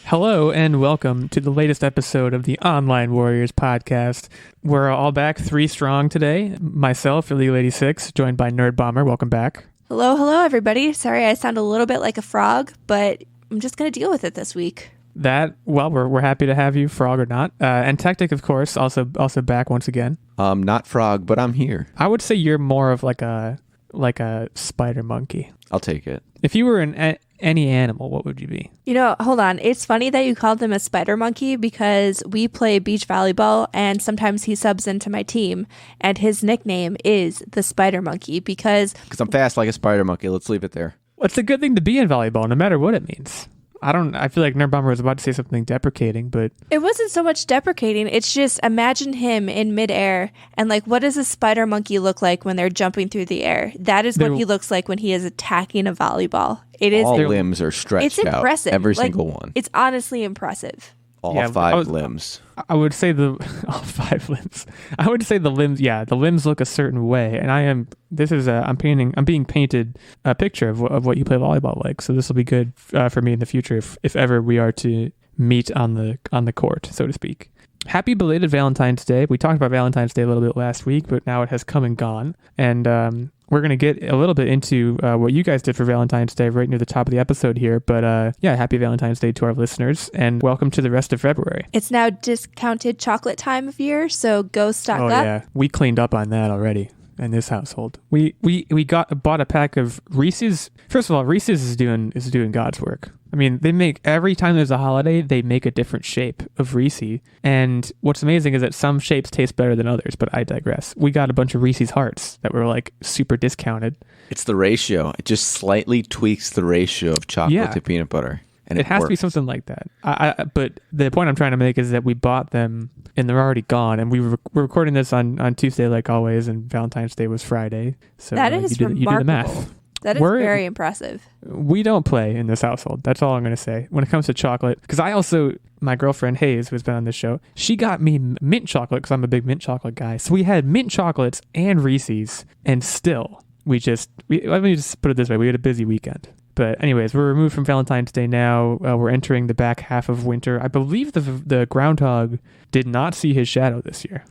Hello and welcome to the latest episode of the Online Warriors podcast. We're all back 3 strong today. Myself, Illeagle86, joined by Nerdbomber. Welcome back. Hello, everybody. Sorry I sound a little bit like a frog, but I'm just going to deal with it this week. We're happy to have you, frog or not. And Techtic, of course, also back once again. Not frog, but I'm here. I would say you're more of like a spider monkey. I'll take it. If you were any animal, what would you be? You know, hold on. It's funny that you called him a spider monkey because we play beach volleyball and sometimes he subs into my team and his nickname is the spider monkey because I'm fast like a spider monkey. Let's leave it there. Well, it's a good thing to be in volleyball, no matter what it means. I feel like Nerdbomber was about to say something deprecating, but... It wasn't so much deprecating. It's just imagine him in midair and like, what does a spider monkey look like when they're jumping through the air? That is what he looks like when he is attacking a volleyball. All limbs are stretched out. It's impressive. Every single one. It's honestly impressive. All 5 limbs. I would say all 5 limbs. I would say the limbs. Yeah, the limbs look a certain way, and I'm being painted a picture of what you play volleyball like. So this will be good for me in the future if ever we are to meet on the court, so to speak. Happy belated Valentine's Day. We talked about Valentine's Day a little bit last week, but now it has come and gone. And we're going to get a little bit into what you guys did for Valentine's Day right near the top of the episode here. But happy Valentine's Day to our listeners, and welcome to the rest of February. It's now discounted chocolate time of year, so go stock up. Oh, yeah. We cleaned up on that already in this household. We bought a pack of Reese's. First of all, Reese's is doing God's work. I mean, they make, every time there's a holiday, they make a different shape of Reese. And what's amazing is that some shapes taste better than others, but I digress. We got a bunch of Reese's Hearts that were like super discounted. It's the ratio. It just slightly tweaks the ratio of chocolate to peanut butter. And it has to be something like that. But the point I'm trying to make is that we bought them and they're already gone. And we're recording this on Tuesday, like always, and Valentine's Day was Friday. So that is remarkable. You do the math. That is very impressive. We don't play in this household. That's all I'm going to say. When it comes to chocolate, because my girlfriend Hayes, who's been on this show, she got me mint chocolate because I'm a big mint chocolate guy. So we had mint chocolates and Reese's, and still, let me just put it this way, we had a busy weekend. But anyways, we're removed from Valentine's Day now. We're entering the back half of winter. I believe the groundhog did not see his shadow this year,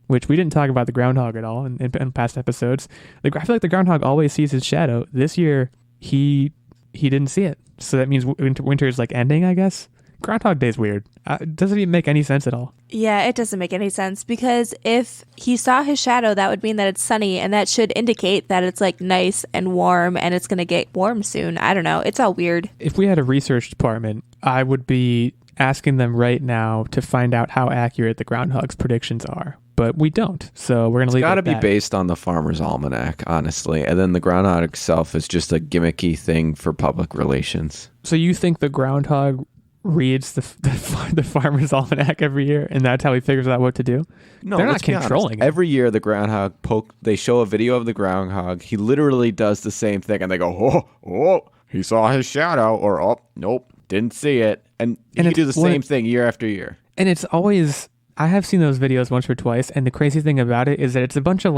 which we didn't talk about the groundhog at all in past episodes. I feel like the groundhog always sees his shadow. This year, he didn't see it. So that means winter is like ending, I guess. Groundhog Day is weird. It doesn't even make any sense at all. Yeah, it doesn't make any sense because if he saw his shadow, that would mean that it's sunny and that should indicate that it's like nice and warm and it's going to get warm soon. I don't know. It's all weird. If we had a research department, I would be asking them right now to find out how accurate the groundhog's predictions are. But we don't, so we're going to leave it at that. It's got to be based on the Farmer's Almanac, honestly. And then the groundhog itself is just a gimmicky thing for public relations. So you think the groundhog reads the Farmer's Almanac every year, and that's how he figures out what to do? No, they're not controlling it. Every year the groundhog they show a video of the groundhog. He literally does the same thing, and they go, oh, he saw his shadow, or, oh, nope, didn't see it. And he do the same thing year after year. And it's always... I have seen those videos once or twice, and the crazy thing about it is that it's a bunch of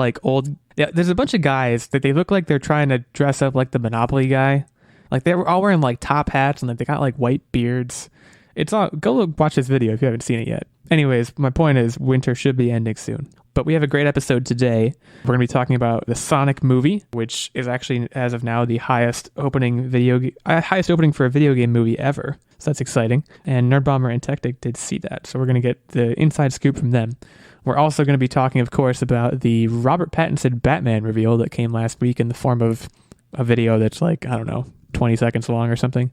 there's a bunch of guys that they look like they're trying to dress up like the Monopoly guy. Like they were all wearing like top hats and like they got like white beards. Watch this video if you haven't seen it yet. Anyways, my point is winter should be ending soon. But we have a great episode today. We're going to be talking about the Sonic movie, which is actually, as of now, the highest opening for a video game movie ever. So that's exciting. And Nerdbomber and Techtic did see that. So we're going to get the inside scoop from them. We're also going to be talking, of course, about the Robert Pattinson Batman reveal that came last week in the form of a video that's like, I don't know, 20 seconds long or something.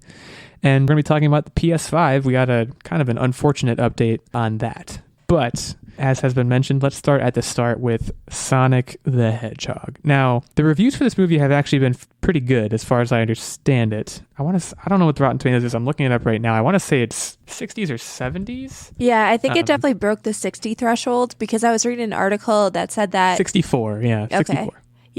And we're going to be talking about the PS5. We got a kind of an unfortunate update on that. But as has been mentioned, let's start at the start with Sonic the Hedgehog. Now, the reviews for this movie have actually been pretty good as far as I understand it. I don't know what the Rotten Tomatoes is. I'm looking it up right now. I want to say it's 60s or 70s. Yeah, I think it definitely broke the 60 threshold because I was reading an article that said that... 64, yeah. 64. Okay.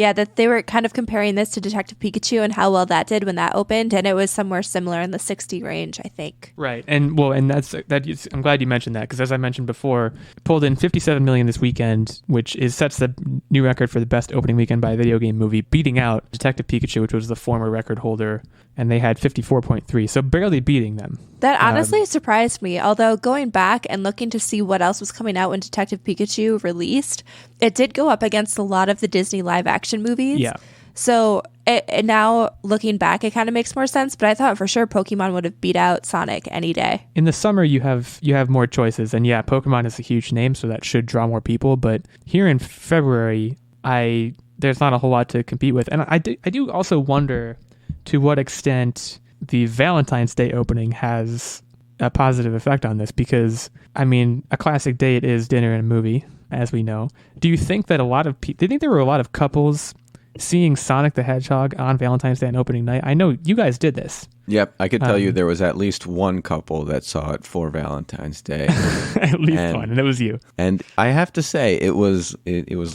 Yeah, that they were kind of comparing this to Detective Pikachu and how well that did when that opened, and it was somewhere similar in the 60 range, I think. Right, and I'm glad you mentioned that, because as I mentioned before, it pulled in $57 million this weekend, which sets the new record for the best opening weekend by a video game movie, beating out Detective Pikachu, which was the former record holder, and they had 54.3, so barely beating them. That honestly surprised me, although going back and looking to see what else was coming out when Detective Pikachu released, it did go up against a lot of the Disney live-action movies. Yeah. So now looking back, it kind of makes more sense, but I thought for sure Pokemon would have beat out Sonic any day. In the summer, you have more choices, and yeah, Pokemon is a huge name, so that should draw more people, but here in February, there's not a whole lot to compete with, and I do also wonder to what extent the Valentine's Day opening has a positive effect on this, because, I mean, a classic date is dinner and a movie, as we know. Do you think that do you think there were a lot of couples seeing Sonic the Hedgehog on Valentine's Day on opening night? I know you guys did this. Yep, I could tell you there was at least one couple that saw it for Valentine's Day. At least one, and it was you. And I have to say, it was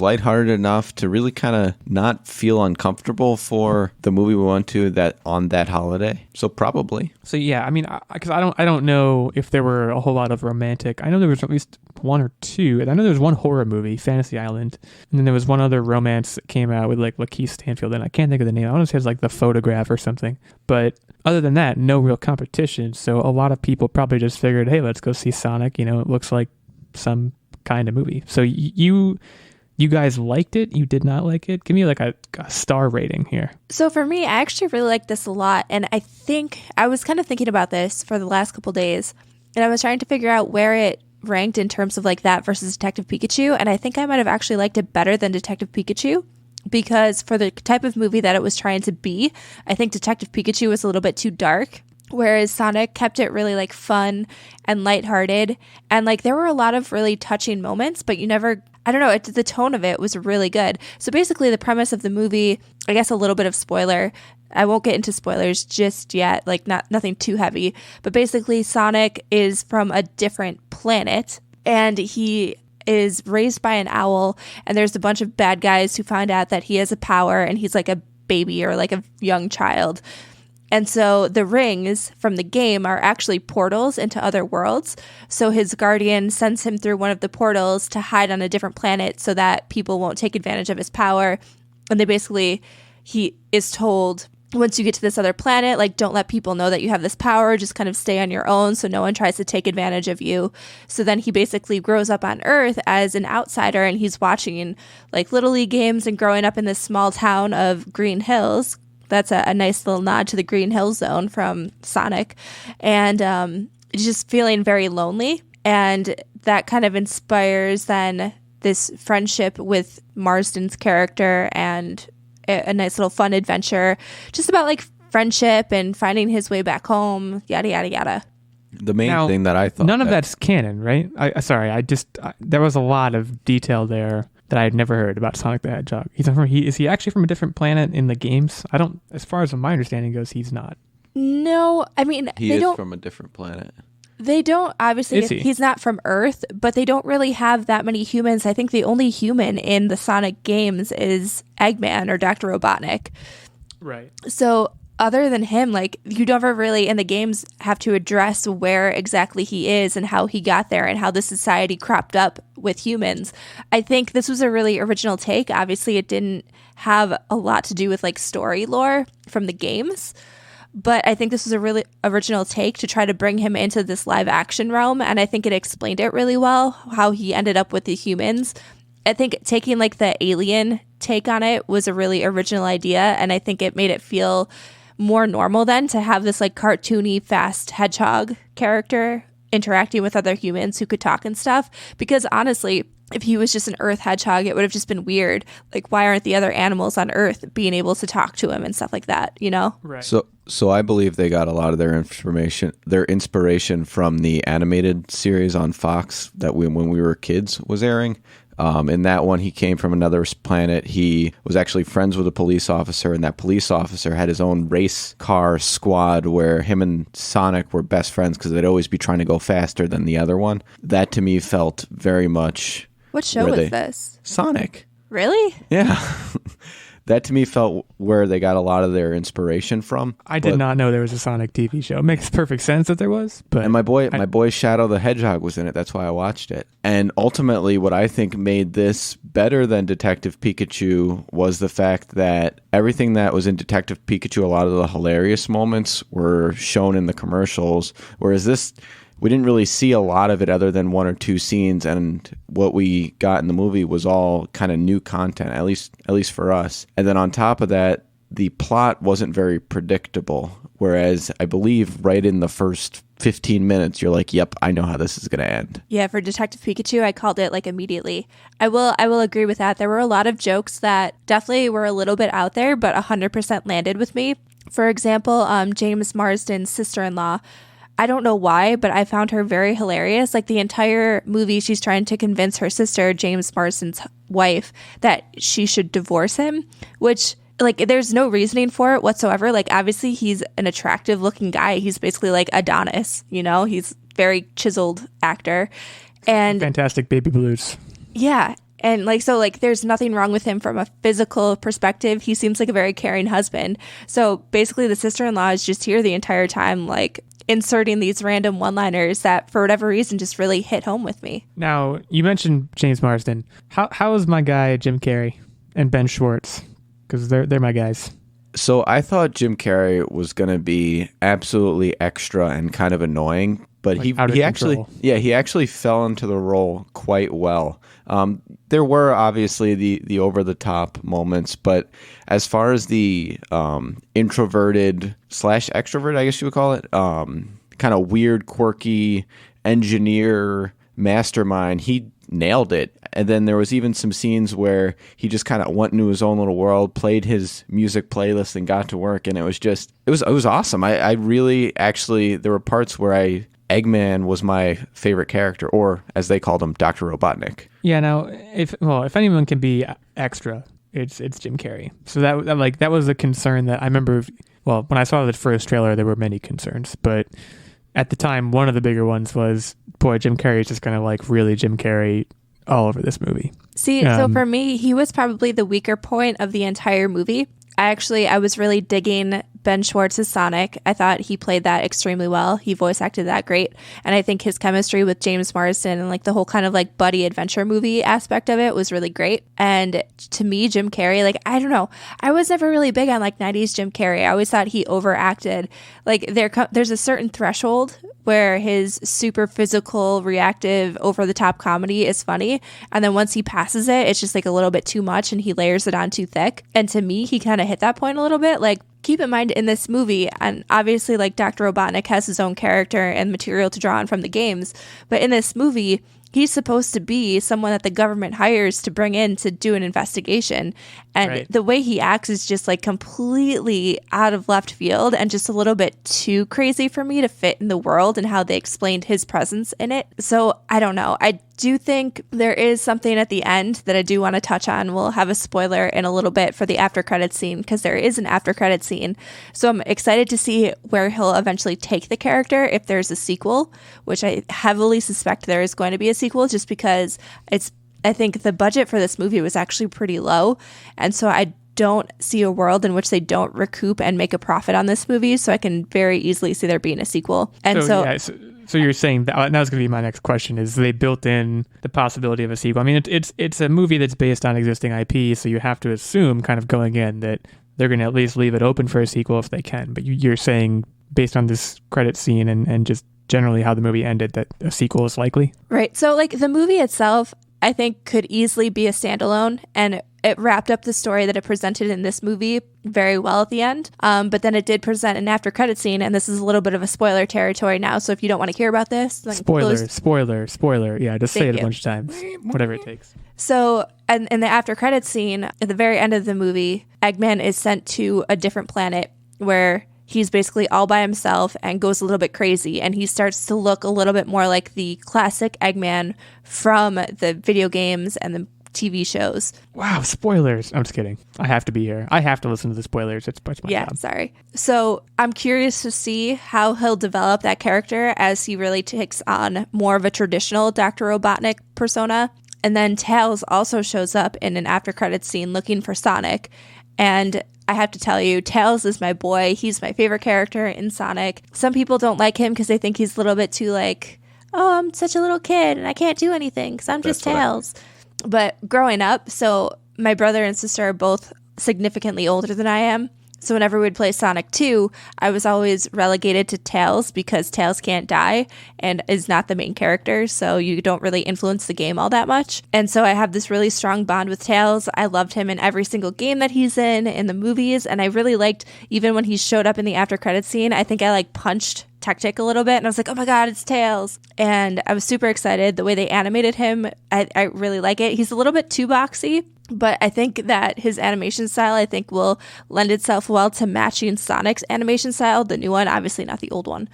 lighthearted enough to really kind of not feel uncomfortable for the movie we went to on that holiday. So probably. So yeah, I mean, because I don't know if there were a whole lot of romantic. I know there was at least one or two, and I know there was one horror movie, Fantasy Island, and then there was one other romance that came out with like Lakeith Stanfield, and I can't think of the name. I want to say it's like The Photograph or something, but other than that, no real competition. So a lot of people probably just figured, hey, let's go see Sonic. You know, it looks like some kind of movie. So you guys liked it? You did not like it? Give me like a star rating here. So for me, I actually really liked this a lot. And I think I was kind of thinking about this for the last couple days, and I was trying to figure out where it ranked in terms of like that versus Detective Pikachu. And I think I might have actually liked it better than Detective Pikachu, because for the type of movie that it was trying to be, I think Detective Pikachu was a little bit too dark, whereas Sonic kept it really like fun and lighthearted. And like there were a lot of really touching moments, but you never, I don't know, the tone of it was really good. So basically the premise of the movie, I guess a little bit of spoiler, I won't get into spoilers just yet, like nothing too heavy, but basically Sonic is from a different planet, and he is raised by an owl, and there's a bunch of bad guys who find out that he has a power and he's like a baby or like a young child. And so the rings from the game are actually portals into other worlds. So his guardian sends him through one of the portals to hide on a different planet so that people won't take advantage of his power. And he is told, once you get to this other planet, like, don't let people know that you have this power, just kind of stay on your own so no one tries to take advantage of you. So then he basically grows up on Earth as an outsider, and he's watching like Little League games and growing up in this small town of Green Hills. That's a nice little nod to the Green Hills Zone from Sonic. And just feeling very lonely. And that kind of inspires then this friendship with Marsden's character, and a nice little fun adventure just about like friendship and finding his way back home, yada yada yada. The main thing that I thought, none of that's canon, right? There was a lot of detail there that I had never heard about Sonic the Hedgehog. Is he actually from a different planet in the games? As far as my understanding goes, he's not. No, I mean, he is from a different planet. They don't, obviously, he's not from Earth, but they don't really have that many humans. I think the only human in the Sonic games is Eggman or Dr. Robotnik. Right. So other than him, like, you never really in the games have to address where exactly he is and how he got there and how the society cropped up with humans. I think this was a really original take. Obviously, it didn't have a lot to do with like story lore from the games. But I think this was a really original take to try to bring him into this live action realm. And I think it explained it really well, how he ended up with the humans. I think taking like the alien take on it was a really original idea. And I think it made it feel more normal then to have this like cartoony, fast hedgehog character interacting with other humans who could talk and stuff. Because honestly, if he was just an Earth hedgehog, it would have just been weird. Like, why aren't the other animals on Earth being able to talk to him and stuff like that, you know? Right. So I believe they got a lot of their inspiration from the animated series on Fox that when we were kids was airing. In that one, he came from another planet. He was actually friends with a police officer, and that police officer had his own race car squad where him and Sonic were best friends because they'd always be trying to go faster than the other one. That to me felt very much... What show is this? Sonic. Really? Yeah. That to me felt where they got a lot of their inspiration from. I did not know there was a Sonic TV show. It makes perfect sense that there was. But and my boy Shadow the Hedgehog was in it. That's why I watched it. And ultimately, what I think made this better than Detective Pikachu was the fact that everything that was in Detective Pikachu, a lot of the hilarious moments were shown in the commercials, whereas this, we didn't really see a lot of it other than one or two scenes, and what we got in the movie was all kind of new content, at least for us. And then on top of that, the plot wasn't very predictable, whereas I believe right in the first 15 minutes, you're like, yep, I know how this is going to end. Yeah, for Detective Pikachu, I called it like immediately. I will agree with that. There were a lot of jokes that definitely were a little bit out there, but 100% landed with me. For example, James Marsden's sister-in-law, I don't know why, but I found her very hilarious. Like the entire movie, she's trying to convince her sister, James Marsden's wife, that she should divorce him, which like there's no reasoning for it whatsoever. Like obviously he's an attractive looking guy. He's basically like Adonis, you know, he's very chiseled actor and fantastic baby blues. Yeah. And like, so like there's nothing wrong with him from a physical perspective. He seems like a very caring husband. So basically the sister-in-law is just here the entire time, like inserting these random one-liners that for whatever reason just really hit home with me. Now, you mentioned James Marsden. How is my guy Jim Carrey and Ben Schwartz? Because they're my guys. So I thought Jim Carrey was going to be absolutely extra and kind of annoying, but like he actually fell into the role quite well. There were obviously the over the top moments, but as far as the introverted / extrovert, I guess you would call it, kind of weird, quirky engineer mastermind, he nailed it. And then there was even some scenes where he just kind of went into his own little world, played his music playlist, and got to work. And it was awesome. I really actually, there were parts where Eggman was my favorite character, or as they called him, Dr. Robotnik. Yeah. Now, if anyone can be extra, it's Jim Carrey. So that was a concern that I remember. Well, when I saw the first trailer, there were many concerns, but at the time, one of the bigger ones was, boy, Jim Carrey is just going to like really Jim Carrey all over this movie. See, so for me, he was probably the weaker point of the entire movie. I was really digging Ben Schwartz's Sonic. I thought he played that extremely well. He voice acted that great. And I think his chemistry with James Marsden and like the whole kind of like buddy adventure movie aspect of it was really great. And to me, Jim Carrey, like, I don't know. I was never really big on like 90s Jim Carrey. I always thought he overacted. Like there's a certain threshold where his super physical, reactive, over-the-top comedy is funny. And then once he passes it, it's just like a little bit too much and he layers it on too thick. And to me, he kind of hit that point a little bit. Like, keep in mind in this movie, and obviously like Dr. Robotnik has his own character and material to draw on from the games, but in this movie, he's supposed to be someone that the government hires to bring in to do an investigation. And right. The way he acts is just like completely out of left field and just a little bit too crazy for me to fit in the world and how they explained his presence in it. So I don't know. I do think there is something at the end that I do want to touch on. We'll have a spoiler in a little bit for the after credits scene because there is an after credits scene. So I'm excited to see where he'll eventually take the character if there's a sequel, which I heavily suspect there is going to be a sequel just because I think the budget for this movie was actually pretty low. And so I don't see a world in which they don't recoup and make a profit on this movie. So I can very easily see there being a sequel. And So you're saying that was going to be my next question, is they built in the possibility of a sequel. I mean, it's a movie that's based on existing IP, so you have to assume kind of going in that they're going to at least leave it open for a sequel if they can. But you're saying based on this credit scene and just generally how the movie ended that a sequel is likely? Right. So like the movie itself, I think could easily be a standalone, and it wrapped up the story that it presented in this movie very well at the end. But then it did present an after credit scene, and this is a little bit of a spoiler territory now. So if you don't want to hear about this, then spoiler. Yeah, just say it a bunch of times, whatever it takes. So, and in the after credit scene, at the very end of the movie, Eggman is sent to a different planet where he's basically all by himself and goes a little bit crazy, and he starts to look a little bit more like the classic Eggman from the video games and the TV shows. Wow, spoilers. I'm just kidding. I have to be here. I have to listen to the spoilers. It's my job. Sorry. So I'm curious to see how he'll develop that character as he really takes on more of a traditional Dr. Robotnik persona. And then Tails also shows up in an after credits scene looking for Sonic. And I have to tell you, Tails is my boy. He's my favorite character in Sonic. Some people don't like him because they think he's a little bit too like, oh, I'm such a little kid and I can't do anything because I'm just Tails. But growing up, so my brother and sister are both significantly older than I am. So whenever we'd play Sonic 2, I was always relegated to Tails because Tails can't die and is not the main character, so you don't really influence the game all that much. And so I have this really strong bond with Tails. I loved him in every single game that he's in the movies, and I really liked, even when he showed up in the after credits scene, I think I like punched Techtic a little bit, and I was like, oh my god, it's Tails. And I was super excited. The way they animated him, I really like it. He's a little bit too boxy, but I think that his animation style, I think, will lend itself well to matching Sonic's animation style, the new one, obviously not the old one.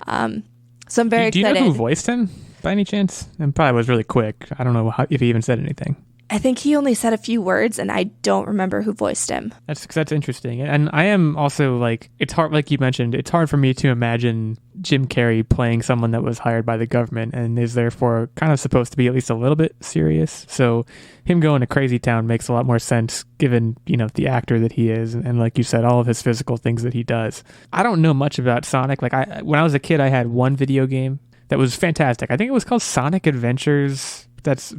So I'm very excited. Do you know who voiced him, by any chance? It probably was really quick. I don't know if he even said anything. I think he only said a few words, and I don't remember who voiced him. That's interesting. And I am also, like, it's hard, like you mentioned, it's hard for me to imagine Jim Carrey playing someone that was hired by the government and is therefore kind of supposed to be at least a little bit serious. So him going to Crazy Town makes a lot more sense given, you know, the actor that he is. And like you said, all of his physical things that he does. I don't know much about Sonic. Like, when I was a kid, I had one video game that was fantastic. I think it was called Sonic Adventures. It's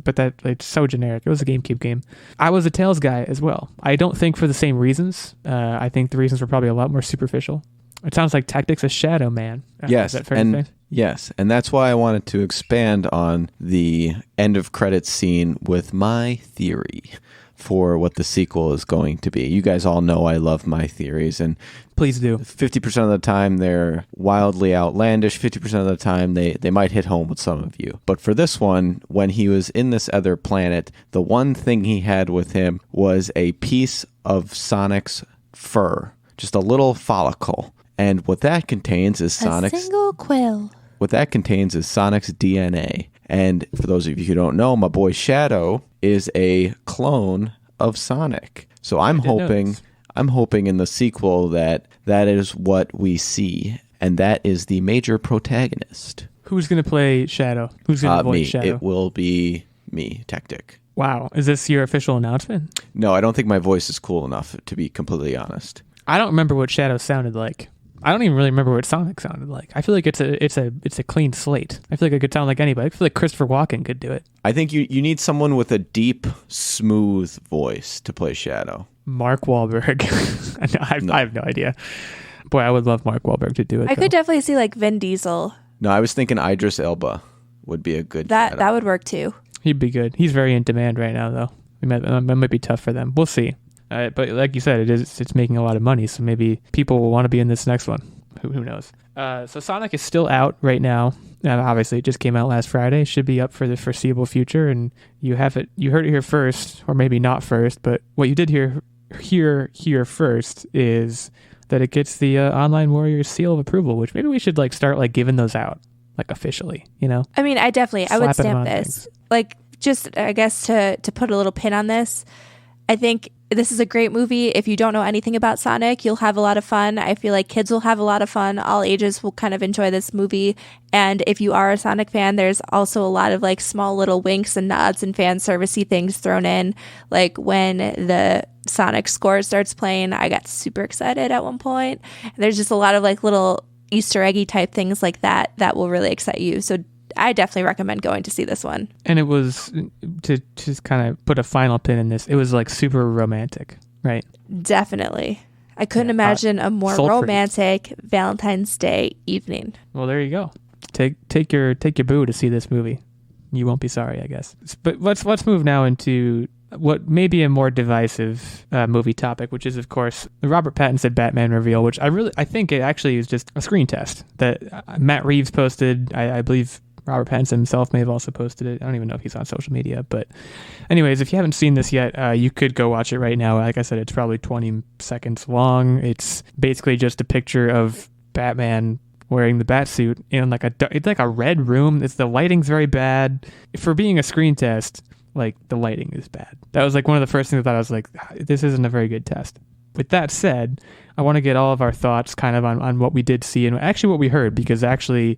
so generic. It was a GameCube game. I was a Tails guy as well. I don't think for the same reasons. I think the reasons were probably a lot more superficial. It sounds like Techtic's a Shadow Man. Yes, Is that fair to say? yes, and that's why I wanted to expand on the end of credits scene with my theory for what the sequel is going to be. You guys all know I love my theories, and please do. 50% of the time they're wildly outlandish. 50% of the time they might hit home with some of you. But for this one, when he was in this other planet, the one thing he had with him was a piece of Sonic's fur, just a little follicle. And what that contains is Sonic's... A single quill. What that contains is Sonic's DNA. And for those of you who don't know, my boy Shadow is a clone of Sonic. So I'm hoping in the sequel that is what we see, and that is the major protagonist. Who's going to play Shadow? Who's going to voice Shadow? It will be me, Techtic. Wow. Is this your official announcement? No, I don't think my voice is cool enough, to be completely honest. I don't remember what Shadow sounded like. I don't even really remember what Sonic sounded like. I feel like it's a clean slate. I feel like it could sound like anybody. I feel like Christopher Walken could do it. I think you need someone with a deep, smooth voice to play Shadow. Mark Wahlberg. I have no idea. Boy, I would love Mark Wahlberg to do it. I could definitely see like Vin Diesel. No, I was thinking Idris Elba would be a good Shadow. That would work too. He'd be good. He's very in demand right now, though. It might be tough for them. We'll see. But like you said, it's making a lot of money, so maybe people will want to be in this next one. Who knows? So Sonic is still out right now. Obviously, it just came out last Friday. Should be up for the foreseeable future, and you heard it here first, or maybe not first. But what you did hear first is that it gets the Online Warriors seal of approval, which maybe we should like start like giving those out like officially. You know? I mean, I would stamp this. Things. Like, just I guess to put a little pin on this. I think this is a great movie. If you don't know anything about Sonic, you'll have a lot of fun. I feel like kids will have a lot of fun. All ages will kind of enjoy this movie. And if you are a Sonic fan, there's also a lot of like small little winks and nods and fan servicey things thrown in. Like when the Sonic score starts playing, I got super excited at one point. There's just a lot of like little Easter eggy type things like that will really excite you. So I definitely recommend going to see this one. And it was, to just kind of put a final pin in this, it was like super romantic, right? Definitely. I couldn't imagine a more romantic Valentine's Day evening. Well, there you go. Take your boo to see this movie. You won't be sorry, I guess. But let's move now into what may be a more divisive movie topic, which is, of course, the Robert Pattinson Batman reveal, which I think it actually is just a screen test that Matt Reeves posted. I believe Robert Pattinson himself may have also posted it. I don't even know if he's on social media. But anyways, if you haven't seen this yet, you could go watch it right now. Like I said, it's probably 20 seconds long. It's basically just a picture of Batman wearing the Batsuit in it's like a red room. The lighting's very bad. For being a screen test, like the lighting is bad. That was like one of the first things I thought. I was like, this isn't a very good test. with that said, I want to get all of our thoughts kind of on what we did see and actually what we heard, because the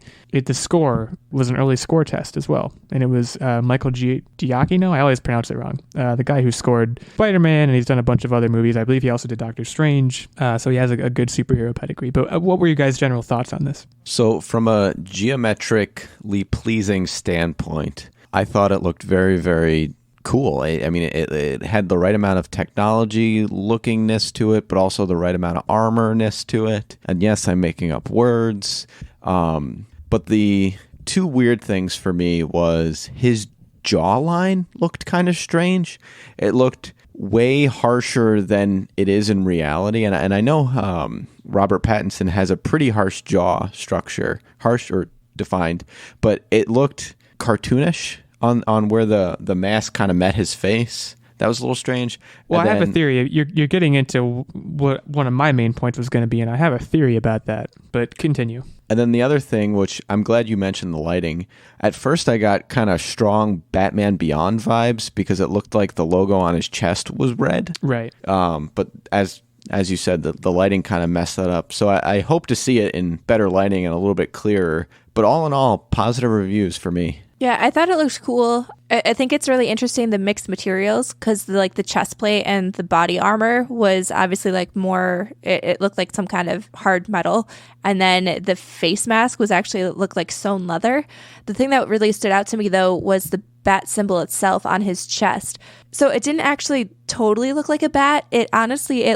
score was an early score test as well. And it was Michael Giacchino. I always pronounce it wrong. The guy who scored Spider-Man, and he's done a bunch of other movies. I believe he also did Doctor Strange. So he has a good superhero pedigree. But what were your guys' general thoughts on this? So from a geometrically pleasing standpoint, I thought it looked very, very cool. I mean, it had the right amount of technology lookingness to it, but also the right amount of armorness to it. And yes, I'm making up words. But the two weird things for me was his jawline looked kind of strange. It looked way harsher than it is in reality. And I know Robert Pattinson has a pretty harsh jaw structure, harsh or defined, but it looked cartoonish on where the mask kind of met his face. That was a little strange. Well, I have a theory. You're getting into what one of my main points was going to be, and I have a theory about that, but continue. And then the other thing, which I'm glad you mentioned the lighting. At first, I got kind of strong Batman Beyond vibes because it looked like the logo on his chest was red. Right. But as you said, the lighting kind of messed that up. So I hope to see it in better lighting and a little bit clearer. But all in all, positive reviews for me. Yeah, I thought it looked cool. I think it's really interesting, the mixed materials, because the chest plate and the body armor was obviously like more, it looked like some kind of hard metal. And then the face mask was actually looked like sewn leather. The thing that really stood out to me, though, was the bat symbol itself on his chest. So it didn't actually totally look like a bat. It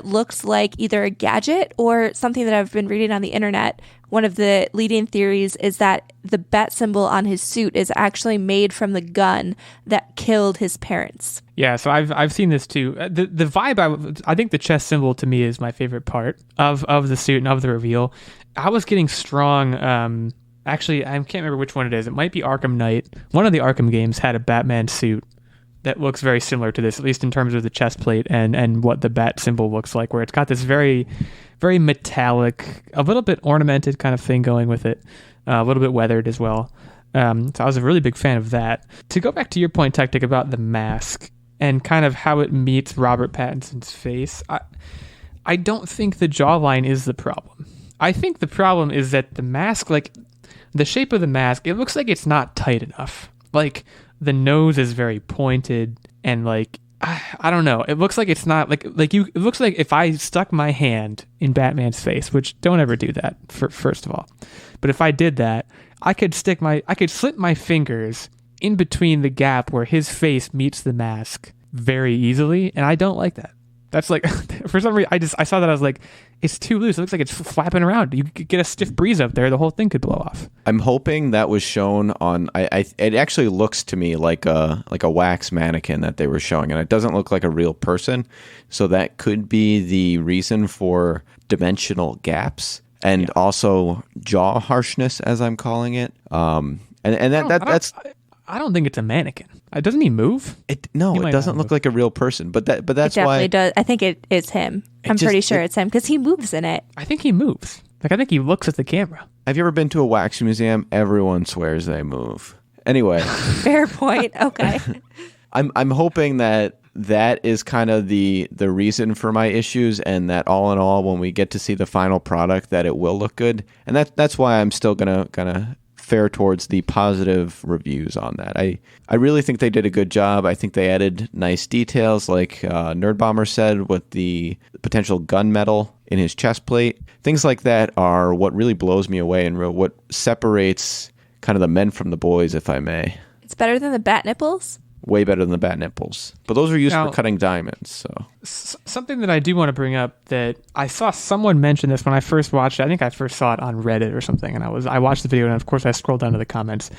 looks like either a gadget or something that I've been reading on the internet. One of the leading theories is that the bat symbol on his suit is actually made from the gun that killed his parents. Yeah, so I've seen this too. The vibe, I think the chest symbol to me is my favorite part of the suit and of the reveal. I was getting strong. Actually, I can't remember which one it is. It might be Arkham Knight. One of the Arkham games had a Batman suit that looks very similar to this, at least in terms of the chest plate and what the bat symbol looks like, where it's got this very, very metallic, a little bit ornamented kind of thing going with it, a little bit weathered as well. So I was a really big fan of that. To go back to your point, Techtic, about the mask and kind of how it meets Robert Pattinson's face, I don't think the jawline is the problem. I think the problem is that the mask, like the shape of the mask, it looks like it's not tight enough. Like the nose is very pointed and like, I don't know. It looks like it's not it looks like if I stuck my hand in Batman's face, which don't ever do that first of all. But if I did that, I could slip my fingers in between the gap where his face meets the mask very easily. And I don't like that. That's like, for some reason, I saw that, I was like, it's too loose. It looks like it's flapping around. You could get a stiff breeze up there, the whole thing could blow off. I'm hoping that was shown on. It actually looks to me like a wax mannequin that they were showing, and it doesn't look like a real person. So that could be the reason for dimensional gaps and also jaw harshness, as I'm calling it. That's. I don't think it's a mannequin. Doesn't he move? It doesn't look like a real person. But that's why. It definitely does. I think it's him. I'm pretty sure it's him because he moves in it. I think he moves. Like, I think he looks at the camera. Have you ever been to a wax museum? Everyone swears they move. Anyway. Fair point. Okay. I'm hoping that is kind of the reason for my issues, and that all in all, when we get to see the final product, that it will look good. And that's why I'm still gonna fare towards the positive reviews on that. I really think they did a good job. I think they added nice details, like Nerdbomber said, with the potential gunmetal in his chest plate. Things like that are what really blows me away and what separates kind of the men from the boys, if I may. It's better than the bat nipples? Way better than the bat nipples. But those are used for cutting diamonds. So something that I do want to bring up that I saw someone mention this when I first watched it. I think I first saw it on Reddit or something, and I watched the video, and of course I scrolled down to the comments.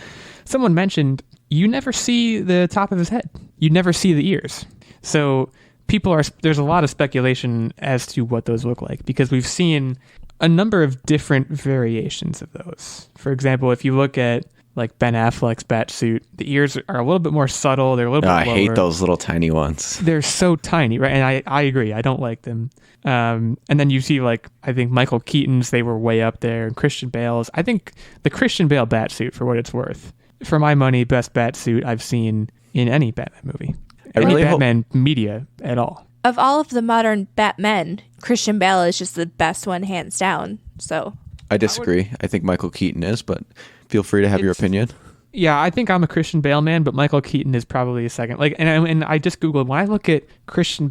Someone mentioned you never see the top of his head. You never see the ears. So there's a lot of speculation as to what those look like, because we've seen a number of different variations of those. For example, if you look at like Ben Affleck's Batsuit, the ears are a little bit more subtle. They're a little bit lower. I hate those little tiny ones. They're so tiny, right? And I agree. I don't like them. And then you see, like, I think Michael Keaton's, they were way up there. And Christian Bale's. I think the Christian Bale Batsuit, for what it's worth, for my money, best Batsuit I've seen in any Batman movie. Any Batman media at all. of all of the modern Batmen, Christian Bale is just the best one, hands down. So I disagree. I think Michael Keaton is, but feel free to have your opinion. Yeah, I think I'm a Christian Bale man, but Michael Keaton is probably a second. Like, and I just Googled, when I look at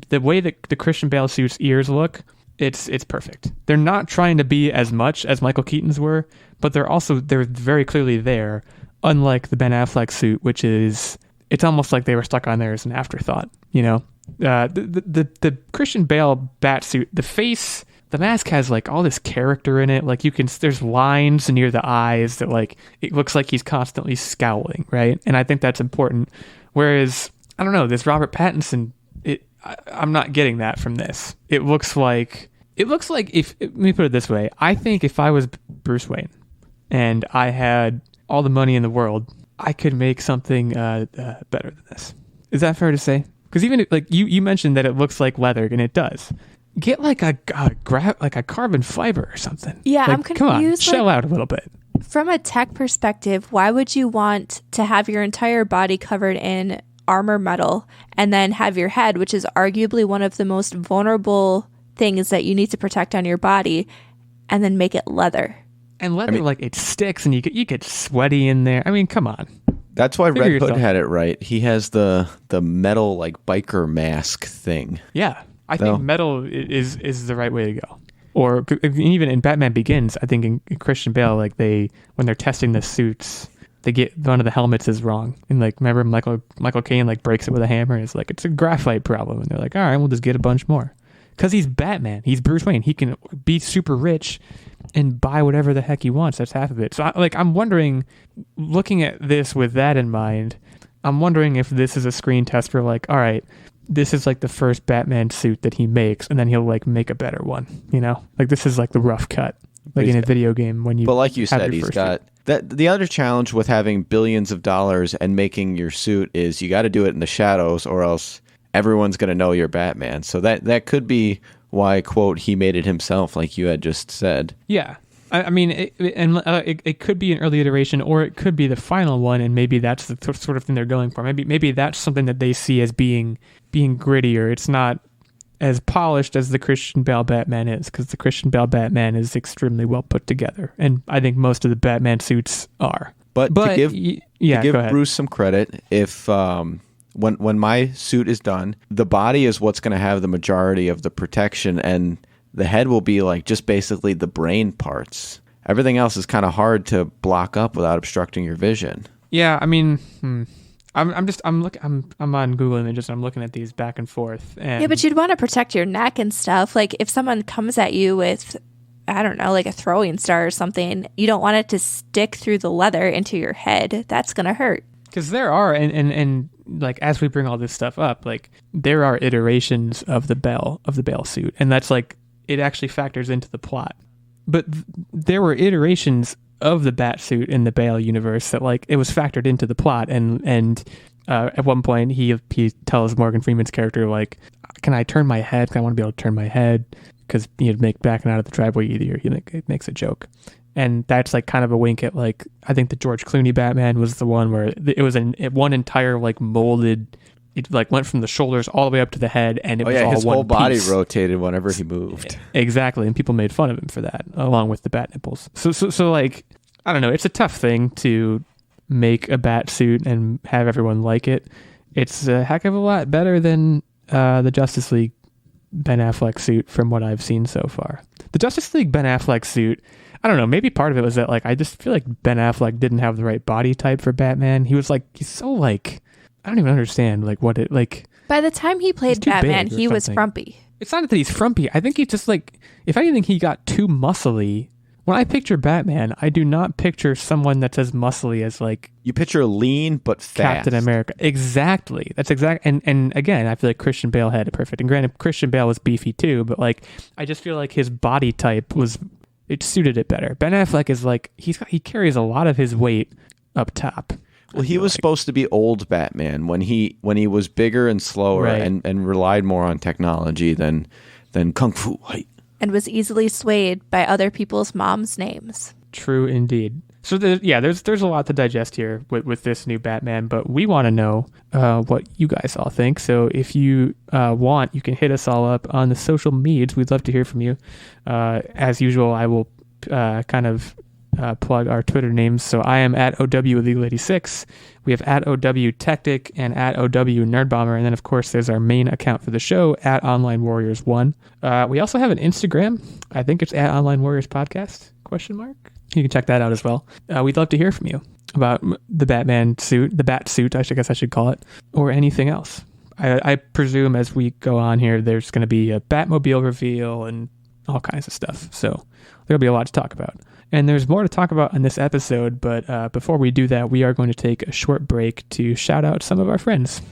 the way that the Christian Bale suit's ears look, it's perfect. They're not trying to be as much as Michael Keaton's were, but they're very clearly there. Unlike the Ben Affleck suit, which it's almost like they were stuck on there as an afterthought. You know, the Christian Bale bat suit, the face. The mask has like all this character in it. Like there's lines near the eyes that like, it looks like he's constantly scowling, right? And I think that's important. Whereas, I don't know, this Robert Pattinson, I'm not getting that from this. It looks like let me put it this way. I think if I was Bruce Wayne and I had all the money in the world, I could make something better than this. Is that fair to say? Because even like you mentioned that it looks like leather, and it does. Get like a carbon fiber or something. Yeah, like, I'm confused. Come on, shell out a little bit. From a tech perspective, why would you want to have your entire body covered in armor metal and then have your head, which is arguably one of the most vulnerable things that you need to protect on your body, and then make it leather? And leather, like, it sticks and you get sweaty in there. I mean, come on. That's why Red Hood had it right. He has the metal like biker mask thing. Yeah. I think metal is the right way to go. Or even in Batman Begins, I think in Christian Bale, like when they're testing the suits, they get one of the helmets is wrong. And like, remember Michael Caine like breaks it with a hammer and it's like, it's a graphite problem. And they're like, all right, we'll just get a bunch more. Because he's Batman. He's Bruce Wayne. He can be super rich and buy whatever the heck he wants. That's half of it. So I'm wondering, looking at this with that in mind, I'm wondering if this is a screen test for like, all right, this is like the first Batman suit that he makes, and then he'll like make a better one, you know? Like this is like the rough cut, like in a video game when you. But like you said, he's got that. The other challenge with having billions of dollars and making your suit is you got to do it in the shadows, or else everyone's going to know you're Batman. So that could be why, quote, he made it himself, like you had just said. Yeah. I mean, it could be an early iteration, or it could be the final one, and maybe that's the sort of thing they're going for. Maybe that's something that they see as being grittier. It's not as polished as the Christian Bale Batman is, because the Christian Bale Batman is extremely well put together, and I think most of the Batman suits are. But to give Bruce some credit, if when my suit is done, the body is what's going to have the majority of the protection, and the head will be like just basically the brain parts. Everything else is kind of hard to block up without obstructing your vision. Yeah, I mean, I'm on Google Images and I'm looking at these back and forth. And yeah, but you'd want to protect your neck and stuff. Like if someone comes at you with, I don't know, like a throwing star or something, you don't want it to stick through the leather into your head. That's gonna hurt. Because there are, and like as we bring all this stuff up, like there are iterations of the Bale suit, and that's like, it actually factors into the plot. But there were iterations of the Batsuit in the Bale universe that like it was factored into the plot, and at one point he tells Morgan Freeman's character like, "Can I turn my head? I want to be able to turn my head," because you'd make backing out of the driveway easier. It makes a joke, and that's like kind of a wink at like, I think the George Clooney Batman was the one where it was one entire like molded. It like went from the shoulders all the way up to the head, and it was all his one whole body piece. rotated whenever he moved. Exactly, and people made fun of him for that, along with the bat nipples. So like, I don't know. It's a tough thing to make a bat suit and have everyone like it. It's a heck of a lot better than the Justice League Ben Affleck suit from what I've seen so far. The Justice League Ben Affleck suit, I don't know. Maybe part of it was that like I just feel like Ben Affleck didn't have the right body type for Batman. He's so like. I don't even understand like what it like. By the time he played Batman, he was frumpy. It's not that he's frumpy. I think he's just like, if anything, he got too muscly. When I picture Batman, I do not picture someone that's as muscly as like you picture lean but fast. Captain America. Exactly. That's exact. And again, I feel like Christian Bale had it perfect. And granted, Christian Bale was beefy too, but like I just feel like his body type it suited it better. Ben Affleck is like he carries a lot of his weight up top. Well, he was supposed to be old Batman when he was bigger and slower, right, and relied more on technology than kung fu. And was easily swayed by other people's moms' names. True indeed. So there's a lot to digest here with this new Batman, but we want to know what you guys all think. So if you want, you can hit us all up on the social medias. We'd love to hear from you. As usual, I will plug our Twitter names. So I am at OWLegal86. We have at OW Techtic and at OW Nerdbomber. And then, of course, there's our main account for the show, at Online Warriors 1. We also have an Instagram. I think it's at Online Warriors Podcast, ? You can check that out as well. We'd love to hear from you about the Batman suit, the Bat suit, I guess I should call it, or anything else. I presume as we go on here, there's going to be a Batmobile reveal and all kinds of stuff. So there'll be a lot to talk about. And there's more to talk about in this episode, but before we do that, we are going to take a short break to shout out some of our friends.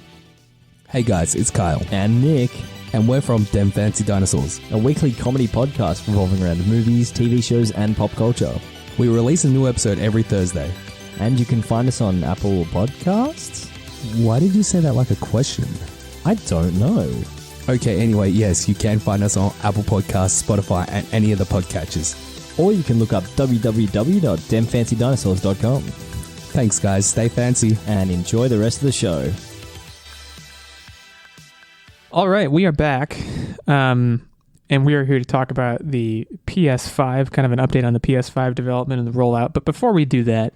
Hey guys, it's Kyle. And Nick. And we're from Dem Fancy Dinosaurs, a weekly comedy podcast revolving around movies, TV shows, and pop culture. We release a new episode every Thursday. And you can find us on Apple Podcasts? Why did you say that like a question? I don't know. Okay, anyway, yes, you can find us on Apple Podcasts, Spotify, and any of the podcatchers. Or you can look up www.demfancydinosaurs.com. Thanks, guys. Stay fancy. And enjoy the rest of the show. All right, we are back. And we are here to talk about the PS5, kind of an update on the PS5 development and the rollout. But before we do that,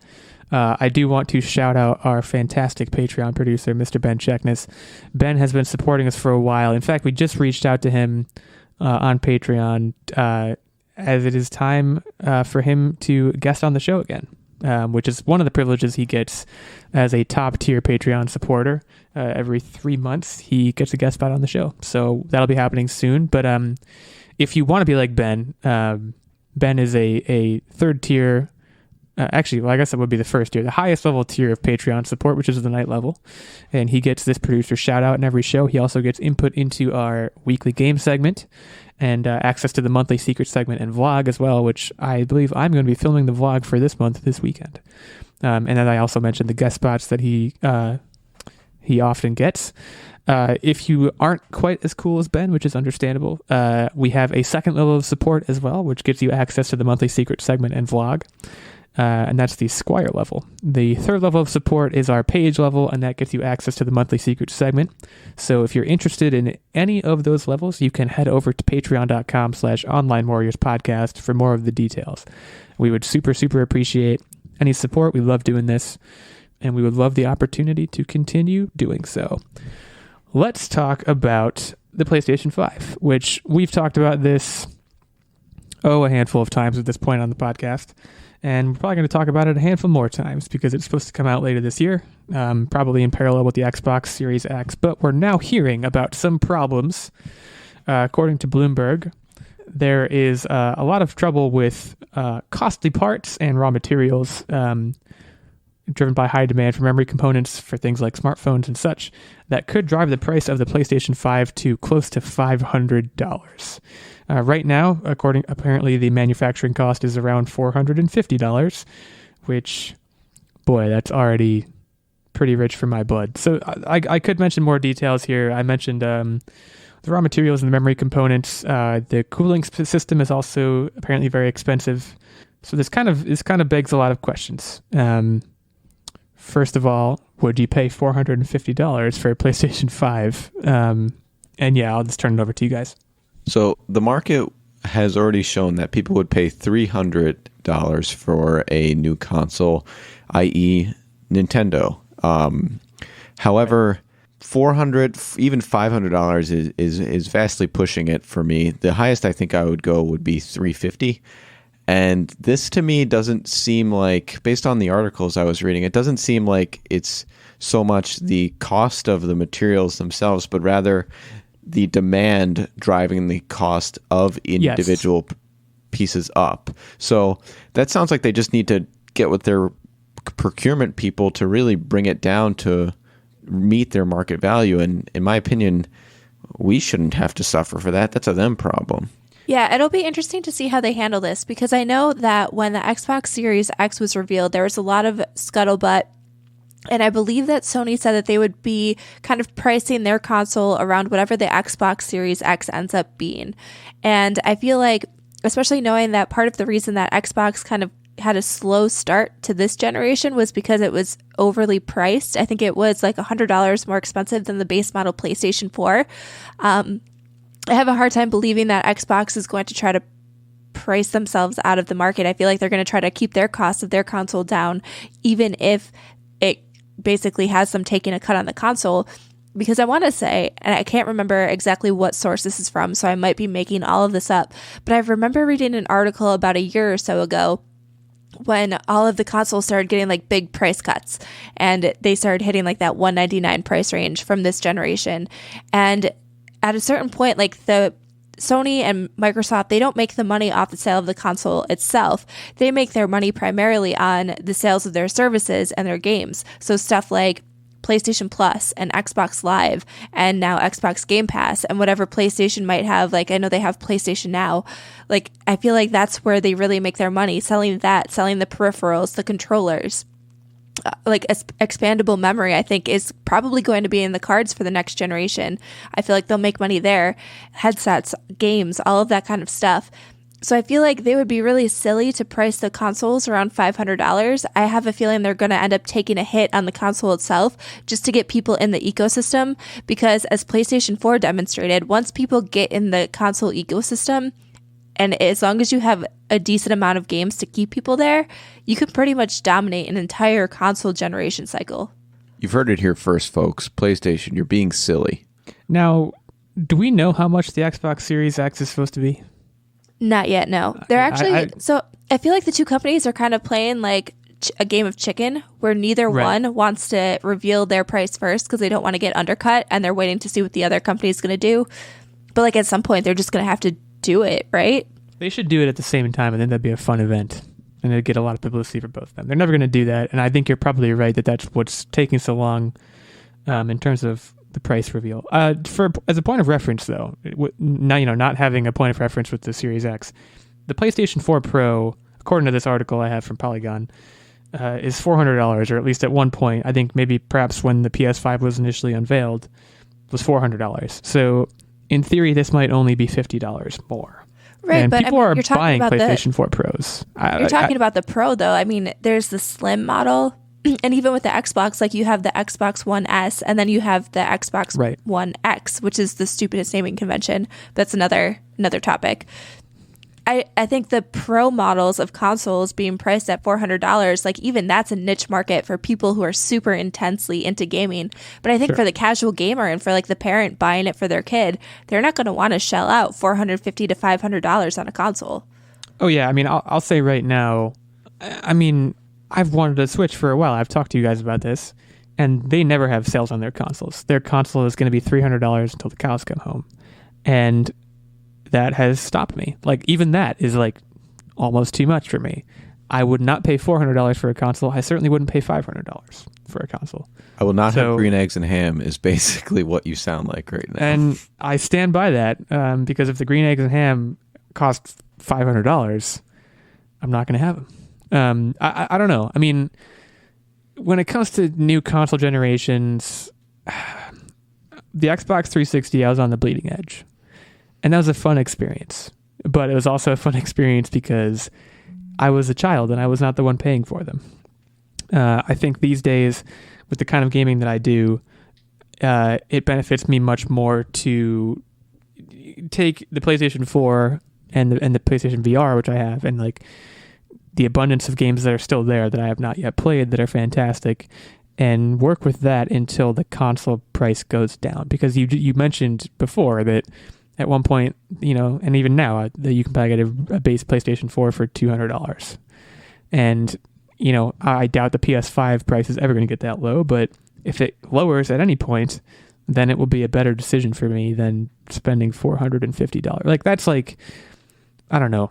I do want to shout out our fantastic Patreon producer, Mr. Ben Checkness. Ben has been supporting us for a while. In fact, we just reached out to him on Patreon as it is time for him to guest on the show again, which is one of the privileges he gets as a top-tier Patreon supporter. Every 3 months, he gets a guest spot on the show. So that'll be happening soon. But if you want to be like Ben, Ben is a third tier. Actually, well, I guess that would be the first tier, the highest level tier of Patreon support, which is the night level. And he gets this producer shout out in every show. He also gets input into our weekly game segment and access to the monthly secret segment and vlog as well, which I believe I'm going to be filming the vlog for this month, this weekend. And then I also mentioned the guest spots that he often gets. If you aren't quite as cool as Ben, which is understandable, we have a second level of support as well, which gives you access to the monthly secret segment and vlog. And that's the Squire level. The third level of support is our page level, and that gives you access to the monthly secret segment. So if you're interested in any of those levels, you can head over to patreon.com/Online Warriors Podcast for more of the details. We would super, super appreciate any support. We love doing this, and we would love the opportunity to continue doing so. Let's talk about the PlayStation 5, which we've talked about this, a handful of times at this point on the podcast. And we're probably going to talk about it a handful more times because it's supposed to come out later this year, probably in parallel with the Xbox Series X. But we're now hearing about some problems. According to Bloomberg, there is a lot of trouble with costly parts and raw materials driven by high demand for memory components for things like smartphones and such that could drive the price of the PlayStation 5 to close to $500. Right now, apparently the manufacturing cost is around $450, which, boy, that's already pretty rich for my blood. So I could mention more details here. I mentioned the raw materials and the memory components. The cooling system is also apparently very expensive. So this kind of begs a lot of questions. First of all, would you pay $450 for a PlayStation 5? And yeah, I'll just turn it over to you guys. So the market has already shown that people would pay $300 for a new console, i.e. Nintendo. However, $400, even $500 is vastly pushing it for me. The highest I think I would go would be $350. And this to me doesn't seem like, based on the articles I was reading, it doesn't seem like it's so much the cost of the materials themselves, but rather the demand driving the cost of individual pieces up. So that sounds like they just need to get with their procurement people to really bring it down to meet their market value. And in my opinion, we shouldn't have to suffer for that. That's a them problem. Yeah, it'll be interesting to see how they handle this, because I know that when the Xbox Series X was revealed, there was a lot of scuttlebutt. And I believe that Sony said that they would be kind of pricing their console around whatever the Xbox Series X ends up being. And I feel like, especially knowing that part of the reason that Xbox kind of had a slow start to this generation was because it was overly priced. I think it was like $100 more expensive than the base model PlayStation 4. I have a hard time believing that Xbox is going to try to price themselves out of the market. I feel like they're going to try to keep their cost of their console down, even if it basically has them taking a cut on the console. Because I want to say, and I can't remember exactly what source this is from, so I might be making all of this up, but I remember reading an article about a year or so ago when all of the consoles started getting like big price cuts and they started hitting like that $199 price range from this generation. And at a certain point, like the Sony and Microsoft, they don't make the money off the sale of the console itself. They make their money primarily on the sales of their services and their games. So stuff like PlayStation Plus and Xbox Live and now Xbox Game Pass and whatever PlayStation might have. Like I know they have PlayStation Now. Like I feel like that's where they really make their money, selling that, selling the peripherals, the controllers. Like expandable memory, I think, is probably going to be in the cards for the next generation. I feel like they'll make money there. Headsets, games, all of that kind of stuff. So I feel like they would be really silly to price the consoles around $500. I have a feeling they're going to end up taking a hit on the console itself just to get people in the ecosystem, because as PlayStation 4 demonstrated, once people get in the console ecosystem, and as long as you have a decent amount of games to keep people there, you can pretty much dominate an entire console generation cycle. You've heard it here first, folks. PlayStation, you're being silly. Now, do we know how much the Xbox Series X is supposed to be? Not yet, no. They're actually... So I feel like the two companies are kind of playing like a game of chicken where neither one wants to reveal their price first because they don't want to get undercut and they're waiting to see what the other company is going to do. But like at some point, they're just going to have to do it, right? They should do it at the same time, and then that'd be a fun event. And it'd get a lot of publicity for both of them. They're never going to do that, and I think you're probably right that that's what's taking so long in terms of the price reveal. As a point of reference, though, not having a point of reference with the Series X, the PlayStation 4 Pro, according to this article I have from Polygon, is $400, or at least at one point, I think maybe perhaps when the PS5 was initially unveiled, was $400. So in theory, this might only be $50 more. Right, and but people are you're talking buying about PlayStation 4 Pros. You're talking about the Pro, though. I mean, there's the Slim model, and even with the Xbox, like you have the Xbox One S, and then you have the Xbox One X, which is the stupidest naming convention. That's another topic. I think the Pro models of consoles being priced at $400, like even that's a niche market for people who are super intensely into gaming. But I think for the casual gamer and for like the parent buying it for their kid, they're not going to want to shell out $450 to $500 on a console. Oh yeah, I mean, I'll say right now, I mean, I've wanted a Switch for a while. I've talked to you guys about this, and they never have sales on their consoles. Their console is going to be $300 until the cows come home, and that has stopped me. Like, even that is like almost too much for me. I would not pay $400 for a console. I certainly wouldn't pay $500 for a console. I will not have green eggs and ham is basically what you sound like right now. And I stand by that because if the green eggs and ham cost $500, I'm not going to have them. I don't know. I mean, when it comes to new console generations, the Xbox 360, I was on the bleeding edge. And that was a fun experience. But it was also a fun experience because I was a child and I was not the one paying for them. I think these days, with the kind of gaming that I do, it benefits me much more to take the PlayStation 4 and the PlayStation VR, which I have, and like the abundance of games that are still there that I have not yet played that are fantastic, and work with that until the console price goes down. Because you mentioned before that at one point, you know, and even now, that you can probably get a base PlayStation 4 for $200. And, you know, I doubt the PS5 price is ever going to get that low, but if it lowers at any point, then it will be a better decision for me than spending $450. Like, that's like, I don't know,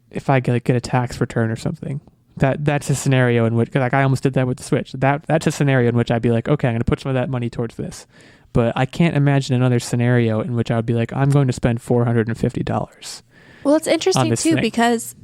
if I get a tax return or something. That's a scenario in which, cause like I almost did that with the Switch. That's a scenario in which I'd be like, okay, I'm going to put some of that money towards this. But I can't imagine another scenario in which I would be like, I'm going to spend $450. Well, it's interesting too, because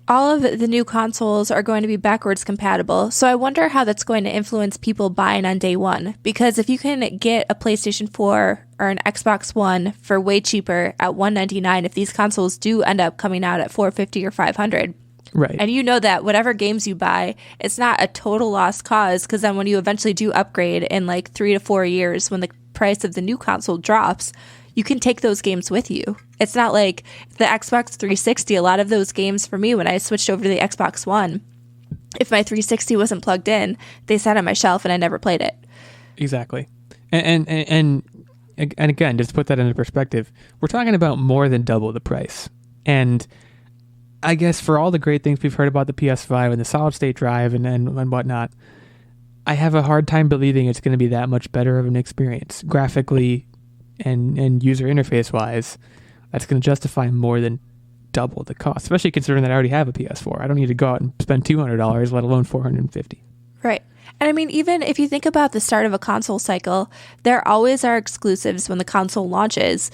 all of the new consoles are going to be backwards compatible. So I wonder how that's going to influence people buying on day one. Because if you can get a PlayStation 4 or an Xbox One for way cheaper at $199, if these consoles do end up coming out at $450 or $500, Right. And you know that whatever games you buy, it's not a total lost cause, because then when you eventually do upgrade in like 3 to 4 years, when the price of the new console drops, you can take those games with you. It's not like the Xbox 360. A lot of those games for me, when I switched over to the Xbox One, if my 360 wasn't plugged in, they sat on my shelf and I never played it. Exactly. And again, just to put that into perspective, we're talking about more than double the price. And I guess for all the great things we've heard about the PS5 and the solid state drive and whatnot, I have a hard time believing it's going to be that much better of an experience graphically and user interface wise. That's going to justify more than double the cost, especially considering that I already have a PS4. I don't need to go out and spend $200, let alone $450. Right. And I mean, even if you think about the start of a console cycle, there always are exclusives when the console launches,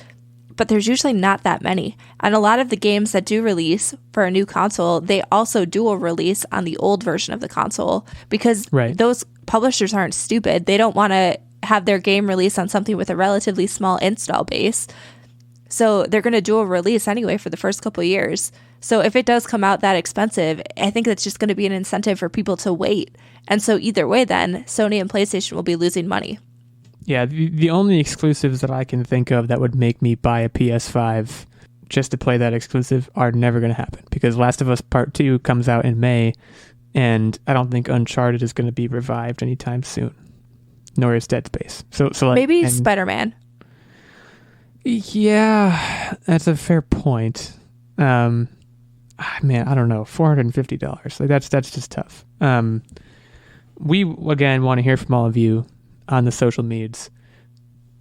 but there's usually not that many. And a lot of the games that do release for a new console, they also dual release on the old version of the console, because those publishers aren't stupid. They don't want to have their game release on something with a relatively small install base. So they're going to dual release anyway for the first couple of years. So if it does come out that expensive, I think that's just going to be an incentive for people to wait. And so either way, then Sony and PlayStation will be losing money. Yeah, the only exclusives that I can think of that would make me buy a PS5 just to play that exclusive are never going to happen, because Last of Us Part 2 comes out in May, and I don't think Uncharted is going to be revived anytime soon, nor is Dead Space. So like, maybe Spider-Man. Yeah, that's a fair point. Man, I don't know, $450. Like that's just tough. We again want to hear from all of you on the social medias.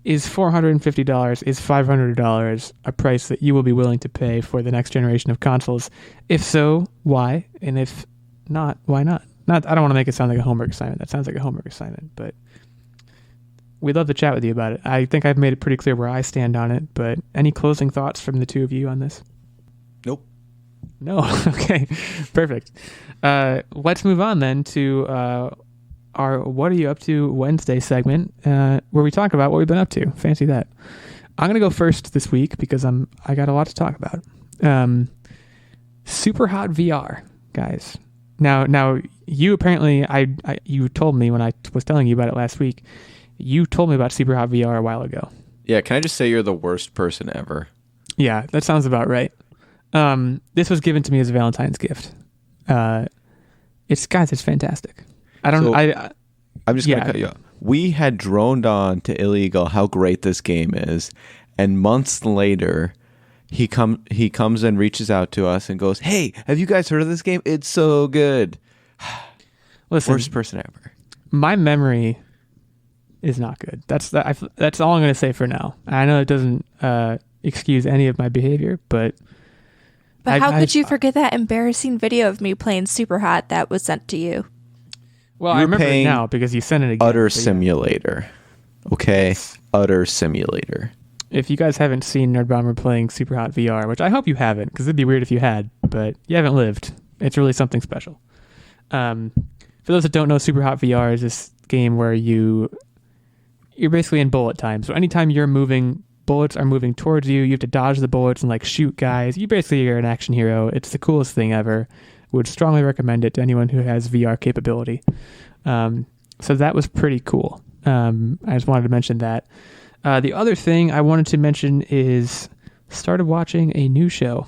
Is $450, is $500 a price that you will be willing to pay for the next generation of consoles? If so, why? And if not, why not? I don't want to make it sound like a homework assignment. That sounds like a homework assignment, but we'd love to chat with you about it. I think I've made it pretty clear where I stand on it, but any closing thoughts from the two of you on this? Nope. No? Okay, perfect. Let's move on then to our What Are You Up To Wednesday segment, where we talk about what we've been up to. Fancy that. I'm going to go first this week because I got a lot to talk about. Superhot VR, guys. Now you apparently, you told me when I was telling you about it last week, you told me about Superhot VR a while ago. Yeah, can I just say you're the worst person ever? Yeah, that sounds about right. This was given to me as a Valentine's gift. It's fantastic. I'm just going to cut you off. We had droned on to Illeagle how great this game is, and months later, he comes and reaches out to us and goes, "Hey, have you guys heard of this game? It's so good." Listen, worst person ever. My memory is not good. That's all I'm going to say for now. I know it doesn't excuse any of my behavior, but how could you forget that embarrassing video of me playing Superhot that was sent to you? Well, I remember it now because you sent it again. Utter Simulator. Okay? Yes. Utter Simulator. If you guys haven't seen Nerdbomber playing Superhot VR, which I hope you haven't, because it'd be weird if you had, but you haven't lived. It's really something special. For those that don't know, Superhot VR is this game where you're basically in bullet time. So anytime you're moving, bullets are moving towards you. You have to dodge the bullets and like shoot guys. You basically are an action hero. It's the coolest thing ever. Would strongly recommend it to anyone who has VR capability. So that was pretty cool. I just wanted to mention that. The other thing I wanted to mention is started watching a new show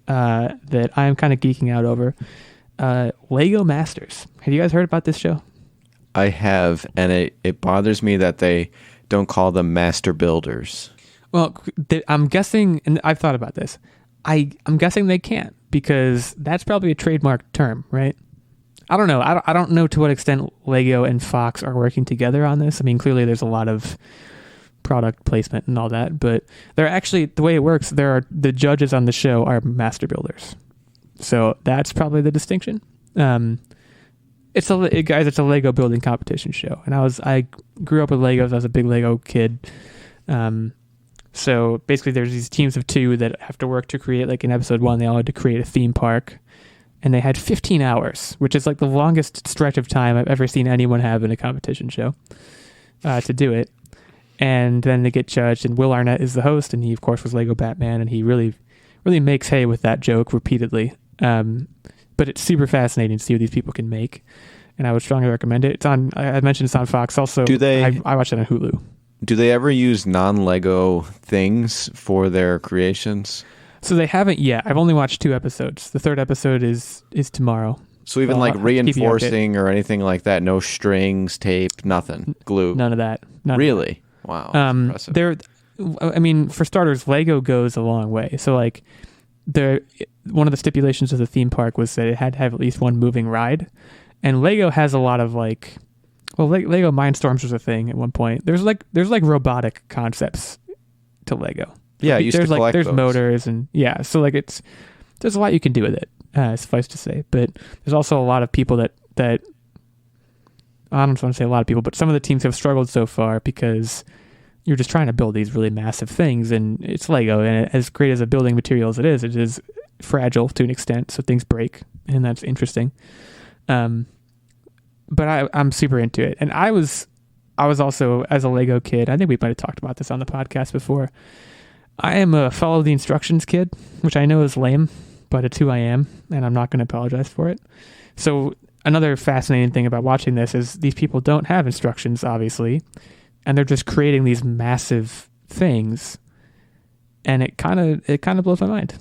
that I'm kind of geeking out over. Lego Masters. Have you guys heard about this show? I have, and it bothers me that they don't call them master builders. Well, I'm guessing, and I've thought about this, I'm guessing they can't, because that's probably a trademark term, right? I don't know. I don't know to what extent Lego and Fox are working together on this. I mean, clearly there's a lot of product placement and all that, but they're actually, the way it works, the judges on the show are master builders. So that's probably the distinction. It's a Lego building competition show, and I grew up with Legos. I was a big Lego kid. So basically, there's these teams of 2 that have to work to create, like in episode 1, they all had to create a theme park, and they had 15 hours, which is like the longest stretch of time I've ever seen anyone have in a competition show to do it. And then they get judged, and Will Arnett is the host, and he of course was Lego Batman, and he really, really makes hay with that joke repeatedly. But but it's super fascinating to see what these people can make, and I would strongly recommend it. It's on. I mentioned it's on Fox. Also, I watched it on Hulu. Do they ever use non-Lego things for their creations? So they haven't yet. I've only watched 2 episodes. The 3rd episode is tomorrow. So even like reinforcing or anything like that, no strings, tape, nothing, glue, none of that. Really? Wow. That's impressive. I mean, for starters, Lego goes a long way. So like, one of the stipulations of the theme park was that it had to have at least one moving ride, and Lego has a lot of like. Well, Lego Mindstorms was a thing at one point. There's like robotic concepts to Lego. Yeah, I used to collect there's those. Motors and so like there's a lot you can do with it. Suffice to say, but there's also a lot of people that I don't want to say a lot of people, but some of the teams have struggled so far because you're just trying to build these really massive things, and it's Lego, and as great as a building material as it is fragile to an extent, so things break, and that's interesting. But I'm super into it. And I was also, as a Lego kid, I think we might have talked about this on the podcast before, I am a follow the instructions kid, which I know is lame, but it's who I am, and I'm not going to apologize for it. So another fascinating thing about watching this is these people don't have instructions, obviously, and they're just creating these massive things, and it kind of blows my mind.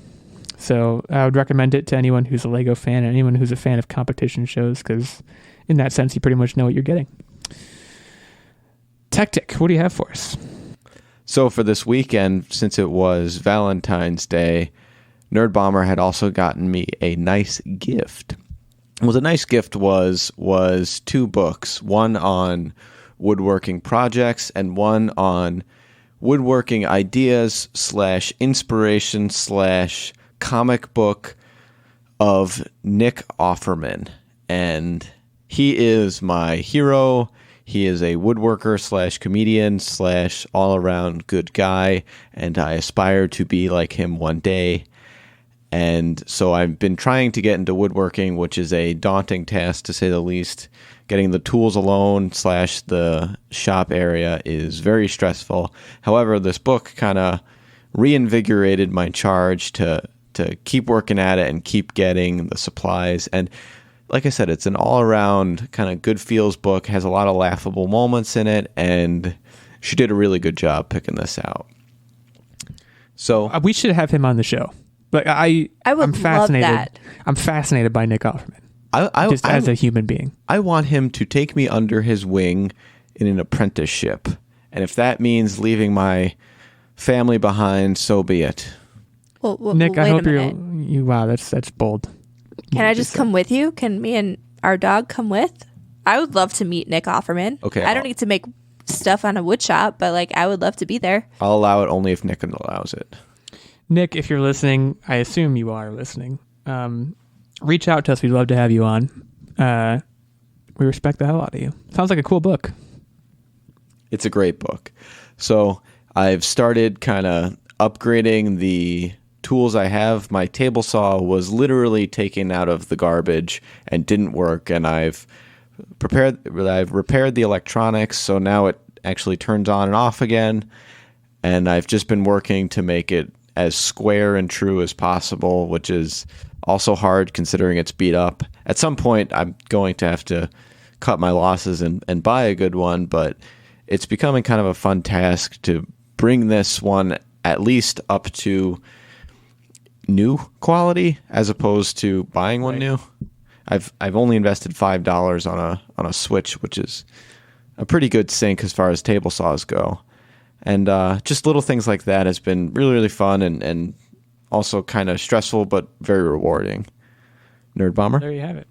So I would recommend it to anyone who's a Lego fan and anyone who's a fan of competition shows, because in that sense, you pretty much know what you're getting. Techtic, what do you have for us? So for this weekend, since it was Valentine's Day, Nerdbomber had also gotten me a nice gift. Well, the nice gift was 2 books, one on woodworking projects and one on woodworking ideas / inspiration / comic book of Nick Offerman. And he is my hero. He is a woodworker / comedian / all-around good guy, and I aspire to be like him one day. And so I've been trying to get into woodworking, which is a daunting task to say the least. Getting the tools alone / the shop area is very stressful. However, this book kind of reinvigorated my charge to keep working at it and keep getting the supplies. And like I said, it's an all-around kind of good feels book, has a lot of laughable moments in it, and she did a really good job picking this out. So we should have him on the show. But I would I'm fascinated. love that. I'm fascinated by Nick Offerman. I As a human being. I want him to take me under his wing in an apprenticeship. And if that means leaving my family behind, so be it. Well, Nick, wait I hope a minute. you wow, that's bold. Can I just come with you? Can me and our dog come with? I would love to meet Nick Offerman. Okay, I don't need to make stuff on a wood shop, but like I would love to be there. I'll allow it only if Nick allows it. Nick, if you're listening, I assume you are listening. Reach out to us. We'd love to have you on. We respect the hell out of you. Sounds like a cool book. It's a great book. So I've started kind of upgrading the tools I have. My table saw was literally taken out of the garbage and didn't work, and I've repaired the electronics, so now it actually turns on and off again. And I've just been working to make it as square and true as possible, which is also hard considering it's beat up. At some point, I'm going to have to cut my losses and buy a good one, but it's becoming kind of a fun task to bring this one at least up to new quality as opposed to buying one new. I've only invested $5 on a Switch, which is a pretty good sink as far as table saws go. And just little things like that has been really, really fun and also kind of stressful, but very rewarding. Nerdbomber? There you have it.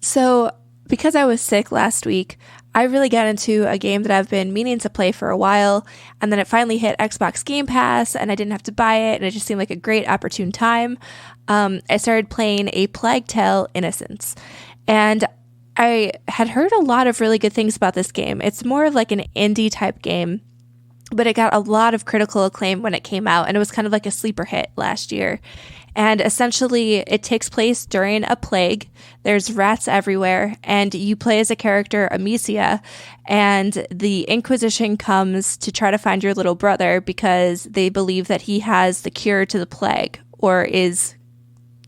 So, because I was sick last week, I really got into a game that I've been meaning to play for a while, and then it finally hit Xbox Game Pass, and I didn't have to buy it, and it just seemed like a great opportune time. I started playing A Plague Tale: Innocence, and I had heard a lot of really good things about this game. It's more of like an indie type game, but it got a lot of critical acclaim when it came out, and it was kind of like a sleeper hit last year. And essentially, it takes place during a plague. There's rats everywhere, and you play as a character, Amicia, and the Inquisition comes to try to find your little brother because they believe that he has the cure to the plague, or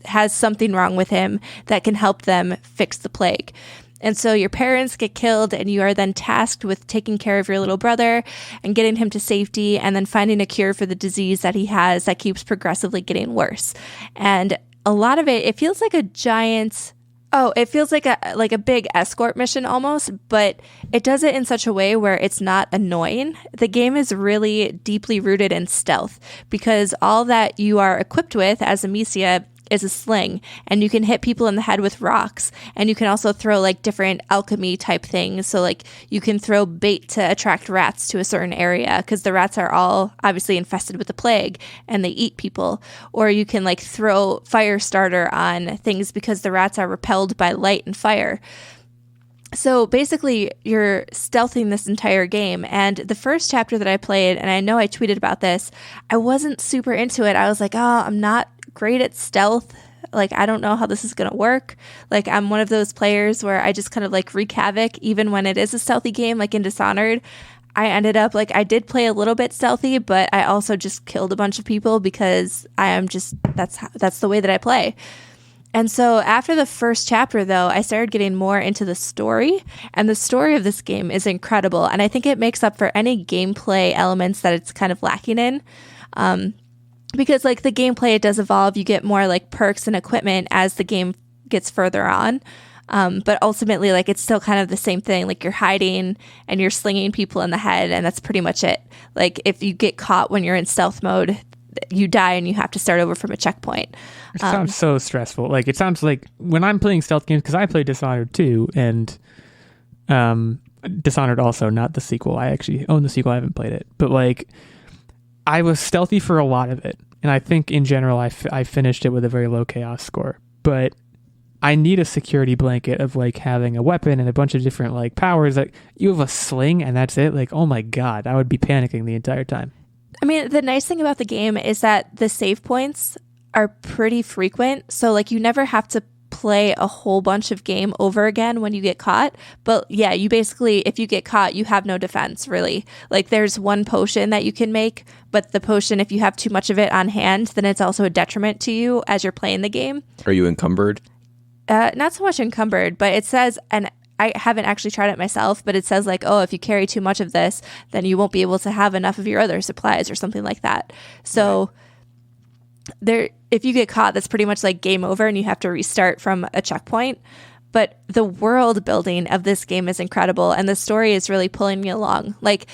has something wrong with him that can help them fix the plague. And so your parents get killed, and you are then tasked with taking care of your little brother and getting him to safety, and then finding a cure for the disease that he has that keeps progressively getting worse. And a lot of it feels like a giant... Oh, it feels like a big escort mission almost, but it does it in such a way where it's not annoying. The game is really deeply rooted in stealth, because all that you are equipped with as Amicia is a sling, and you can hit people in the head with rocks, and you can also throw like different alchemy type things. So like you can throw bait to attract rats to a certain area, because the rats are all obviously infested with the plague and they eat people. Or you can like throw fire starter on things because the rats are repelled by light and fire. So basically, you're stealthing this entire game. And the first chapter that I played, and I know I tweeted about this, I wasn't super into it. I was like, oh, I'm not great at stealth. Like, I don't know how this is going to work. Like, I'm one of those players where I just kind of like wreak havoc, even when it is a stealthy game, like in Dishonored. I ended up like, I did play a little bit stealthy, but I also just killed a bunch of people because I am just, that's the way that I play. And so after the first chapter, though, I started getting more into the story, and the story of this game is incredible. And I think it makes up for any gameplay elements that it's kind of lacking in. Because like the gameplay, it does evolve. You get more like perks and equipment as the game gets further on. But ultimately, like, it's still kind of the same thing. Like, you're hiding and you're slinging people in the head, and that's pretty much it. Like, if you get caught when you're in stealth mode, you die and you have to start over from a checkpoint. It sounds so stressful. Like, it sounds like when I'm playing stealth games, because I played Dishonored too, and Dishonored also, not the sequel. I actually own the sequel. I haven't played it. But, like, I was stealthy for a lot of it. And I think in general, I finished it with a very low chaos score. But I need a security blanket of like having a weapon and a bunch of different like powers. Like, you have a sling and that's it. Like, oh my God, I would be panicking the entire time. I mean, the nice thing about the game is that the save points are pretty frequent. So like, you never have to play a whole bunch of game over again when you get caught. But yeah, you basically, if you get caught, you have no defense really. Like, there's one potion that you can make, but the potion, if you have too much of it on hand, then it's also a detriment to you as you're playing the game. Are you encumbered? Not so much encumbered, but it says, and I haven't actually tried it myself, but it says like, oh, if you carry too much of this, then you won't be able to have enough of your other supplies or something like that. So there, if you get caught, that's pretty much like game over and you have to restart from a checkpoint. But the world building of this game is incredible, and the story is really pulling me along. Like,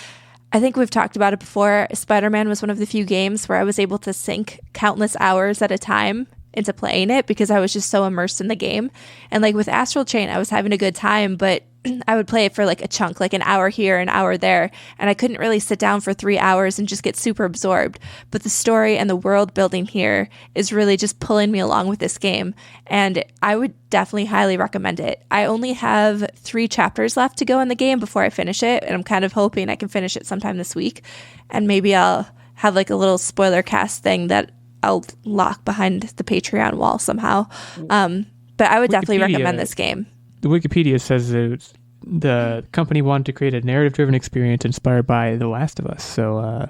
I think we've talked about it before. Spider-Man was one of the few games where I was able to sink countless hours at a time into playing it because I was just so immersed in the game. And like with Astral Chain, I was having a good time, but I would play it for like a chunk, like an hour here, an hour there, and I couldn't really sit down for 3 hours and just get super absorbed. But the story and the world building here is really just pulling me along with this game, and I would definitely highly recommend it. I only have 3 chapters left to go in the game before I finish it, and I'm kind of hoping I can finish it sometime this week, and maybe I'll have like a little spoiler cast thing that I'll lock behind the Patreon wall somehow. But I would definitely recommend this game. The Wikipedia says that the company wanted to create a narrative-driven experience inspired by The Last of Us. So,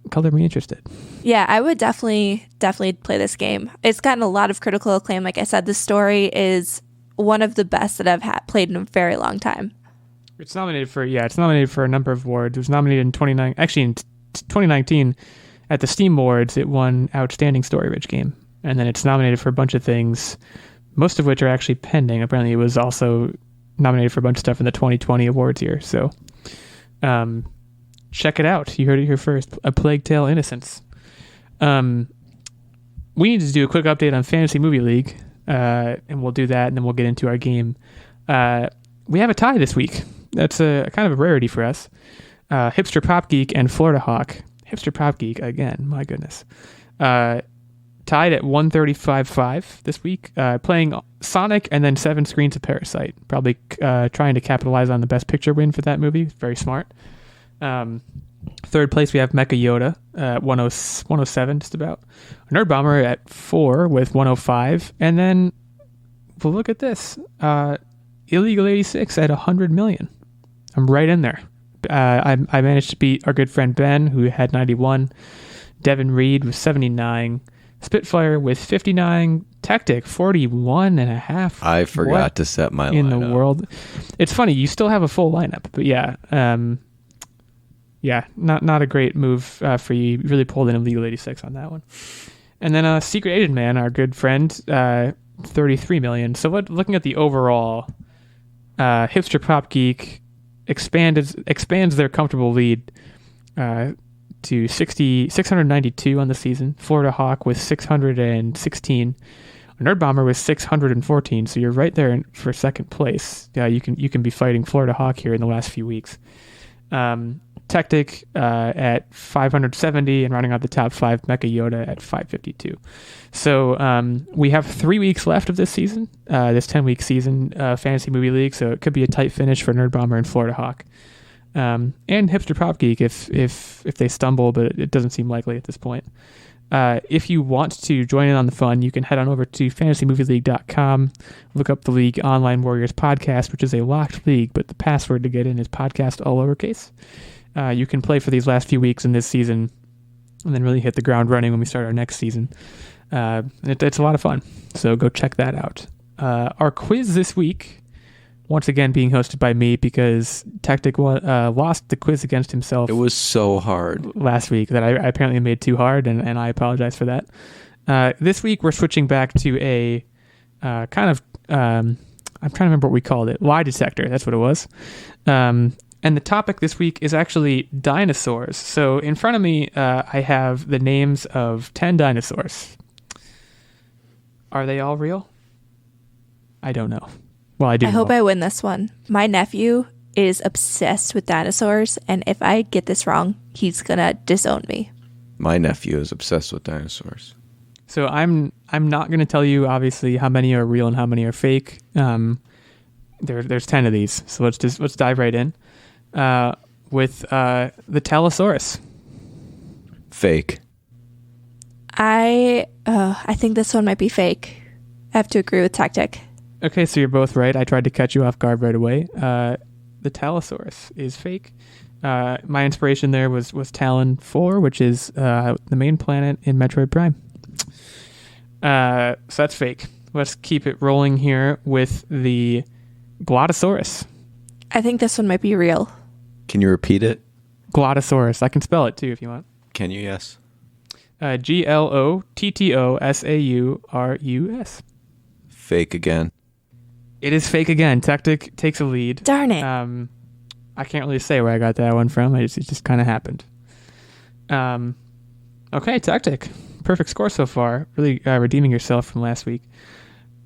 color me interested. Yeah, I would definitely play this game. It's gotten a lot of critical acclaim. Like I said, the story is one of the best that I've played in a very long time. It's nominated for a number of awards. It was nominated in 2019 at the Steam Awards. It won Outstanding Story-Rich Game. And then it's nominated for a bunch of things, most of which are actually pending. Apparently, it was also nominated for a bunch of stuff in the 2020 awards year. So check it out. You heard it here first. A Plague Tale: Innocence. We need to do a quick update on Fantasy Movie League, and we'll do that, and then we'll get into our game. We have a tie this week. That's a kind of a rarity for us. Hipster Pop Geek and Florida Hawk. Hipster Pop Geek again, my goodness. Tied at 135.5 this week, playing Sonic and then 7 Screens of Parasite. Probably trying to capitalize on the Best Picture win for that movie. Very smart. Third place, we have Mecha Yoda at 107, just about. Nerdbomber at 4 with 105. And then, well, look at this. Illeagle 86 at 100 million. I'm right in there. I managed to beat our good friend Ben, who had 91. Devin Reed with 79. Spitfire with 59, Techtic 41 and a half. I forgot to set my in lineup. The world. It's funny, you still have a full lineup, but not a great move for you. You really pulled in Illeagle 86 on that one. And then Secret Agent Man, our good friend, 33 million. So looking at the overall, Hipster Pop Geek expands their comfortable lead to 692 on the season. Florida Hawk with 616. Nerdbomber with 614. So you're right there for second place. You can be fighting Florida Hawk here in the last few weeks. Techtic at 570 and rounding out the top 5, Mecha Yoda at 552. So we have 3 weeks left of this season, this 10-week season, Fantasy Movie League. So it could be a tight finish for Nerdbomber and Florida Hawk. And Hipster Pop Geek if they stumble, but it doesn't seem likely at this point. If you want to join in on the fun, you can head on over to fantasymovieleague.com, look up the League Online Warriors podcast, which is a locked league, but the password to get in is podcast all lowercase. You can play for these last few weeks in this season and then really hit the ground running when we start our next season. It's a lot of fun, so go check that out. Our quiz this week, once again being hosted by me because Techtic lost the quiz against himself. It was so hard last week that I apparently made too hard, and I apologize for that. This week we're switching back to a I'm trying to remember what we called it. Lie detector, that's what it was. And the topic this week is actually dinosaurs. So in front of me, I have the names of 10 dinosaurs. Are they all real? I don't know. Well, I do. I hope I win this one. My nephew is obsessed with dinosaurs, and if I get this wrong, he's gonna disown me. My nephew is obsessed with dinosaurs. So I'm not going to tell you obviously how many are real and how many are fake. There's 10 of these, so let's dive right in with the Talosaurus. Fake. I think this one might be fake. I have to agree with Techtic. Okay, so you're both right. I tried to catch you off guard right away. The Talosaurus is fake. My inspiration there was Talon 4, which is the main planet in Metroid Prime. So that's fake. Let's keep it rolling here with the Glottosaurus. I think this one might be real. Can you repeat it? Glottosaurus. I can spell it too if you want. Can you? Yes. Glottosaurus. Fake again. It is fake again. Techtic takes a lead. Darn it. I can't really say where I got that one from. It just kind of happened. Okay, Techtic. Perfect score so far. Really redeeming yourself from last week.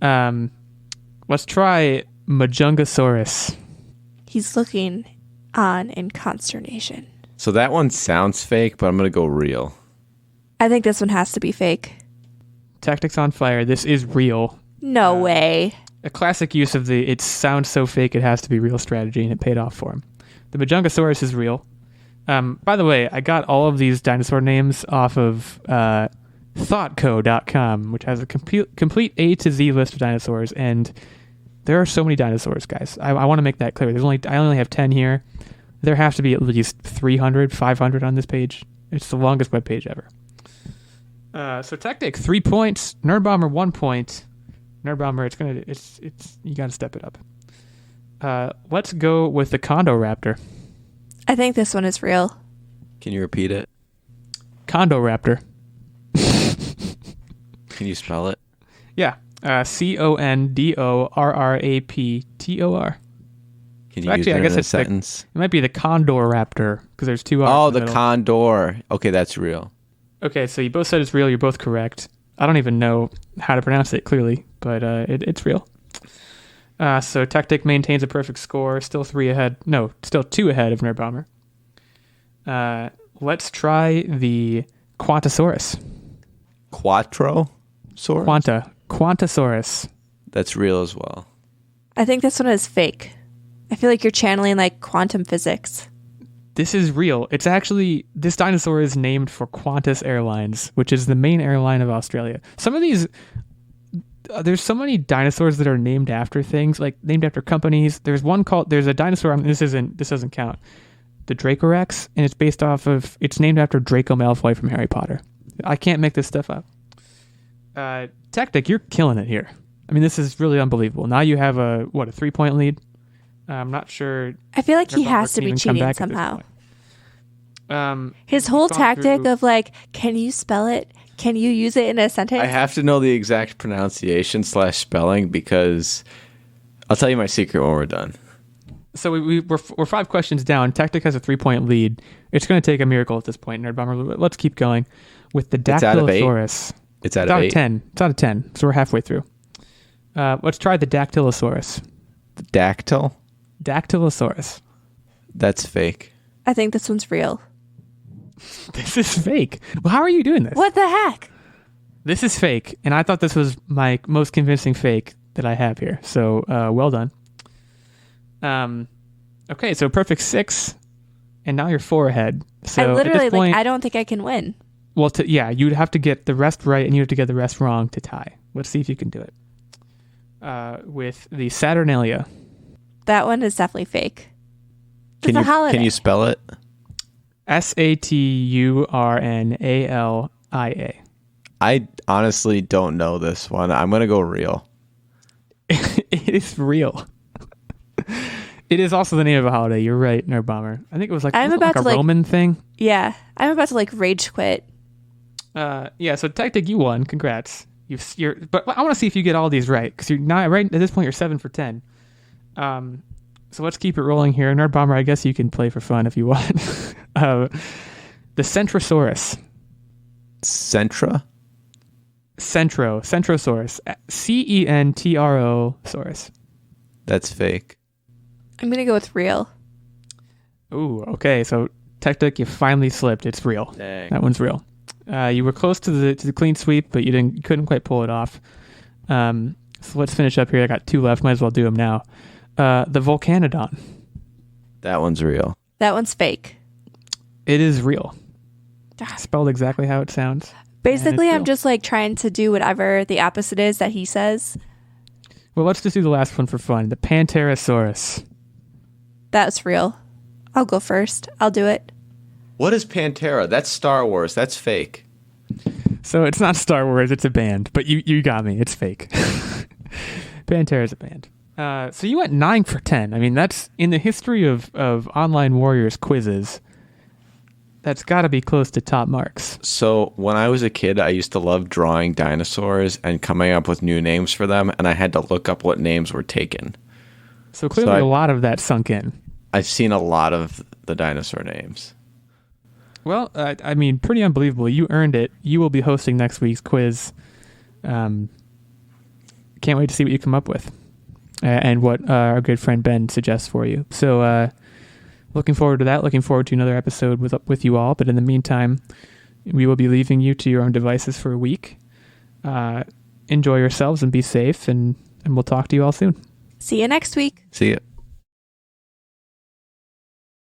Let's try Majungasaurus. He's looking on in consternation. So that one sounds fake, but I'm going to go real. I think this one has to be fake. Techtic's on fire. This is real. No way. A classic use of the it sounds so fake it has to be real strategy, and it paid off for him. The Majungasaurus is real. By the way, I got all of these dinosaur names off of thoughtco.com, which has a complete A to Z list of dinosaurs, and there are so many dinosaurs, guys. I want to make that clear. I only have 10 here. There have to be at least 300, 500 on this page. It's the longest web page ever. So Techtic 3 points, Nerdbomber 1 point. Nerdbomber, it's you got to step it up. Let's go with the Condoraptor. I think this one is real. Can you repeat it? Condoraptor. Can you spell it? Yeah. Condorraptor. Can you use it in a sentence? It might be the Condoraptor because there's two R's. Oh, in the the middle. Condor. Okay, that's real. Okay, so you both said it's real. You're both correct. I don't even know how to pronounce it clearly, but it's real. So Techtic maintains a perfect score. Still 2 ahead of Nerdbomber. Let's try the Quantasaurus. Quattrosaurus? Quantasaurus. That's real as well. I think this one is fake. I feel like you're channeling like quantum physics. This is real. It's actually, this dinosaur is named for Qantas Airlines, which is the main airline of Australia. Some of these, there's so many dinosaurs that are named after things, like named after companies. There's a dinosaur, this doesn't count, the Dracorex, and it's named after Draco Malfoy from Harry Potter. I can't make this stuff up. Techtic, you're killing it here. I mean, this is really unbelievable. Now you have a 3-point lead. I'm not sure. I feel like he Nerdbomber has to can be even come cheating back at this somehow. point. His whole gone tactic through- of like, can you spell it? Can you use it in a sentence? I have to know the exact pronunciation / spelling because I'll tell you my secret when we're done. So we're 5 questions down. Techtic has a 3-point lead. It's going to take a miracle at this point, Nerdbomber. Let's keep going with the It's out of 8. Dactylosaurus. It's out It's of out 8. of 10. It's out of 10. So we're halfway through. Let's try the Dactylosaurus. Dactyl? Dactylosaurus. That's fake. I think this one's real. This is fake. Well, how are you doing this? What the heck? This is fake, and I thought this was my most convincing fake that I have here. So, well done. Okay, so perfect 6, and now you're 4 ahead. So I literally, at this point, I don't think I can win. well, you'd have to get the rest right, and you have to get the rest wrong to tie. Let's see if you can do it. With the Saturnalia. That one is definitely fake. It's Can a you holiday. can you spell it? Saturnalia. I honestly don't know this one. I'm gonna go real. It is real. It is also the name of a holiday. You're right, Nerdbomber. I think it was like, I'm was it about like a to, like- Roman thing. Yeah, I'm about to like rage quit. Yeah. So Techtic, you won. Congrats. But I want to see if you get all these right because you're not right at this point. You're 7 for 10. So let's keep it rolling here. Nerdbomber, I guess you can play for fun if you want. The Centrosaurus. Centra? Centrosaurus. Centro-saurus. That's fake. I'm gonna go with real. Ooh, okay. So Techtic, you finally slipped. It's real. Dang. That one's real. You were close to the clean sweep, but you couldn't quite pull it off. So let's finish up here. I got 2 left. Might as well do them now. The Volcanodon. That one's real. That one's fake. It is real. Darn. Spelled exactly how it sounds. Basically, real. I'm just like trying to do whatever the opposite is that he says. Well, let's just do the last one for fun. The Panterasaurus. That's real. I'll go first. I'll do it. What is Pantera? That's Star Wars. That's fake. So it's not Star Wars. It's a band. But you got me. It's fake. Pantera's a band. So you went 9 for 10. I mean, that's in the history of Online Warriors quizzes. That's got to be close to top marks. So when I was a kid, I used to love drawing dinosaurs and coming up with new names for them, and I had to look up what names were taken. So clearly a lot of that sunk in. I've seen a lot of the dinosaur names. Well, I mean, pretty unbelievable. You earned it. You will be hosting next week's quiz. Can't wait to see what you come up with and what our good friend Ben suggests for you. So looking forward to that. Looking forward to another episode with you all. But in the meantime, we will be leaving you to your own devices for a week. Enjoy yourselves and be safe, and we'll talk to you all soon. See you next week. See ya.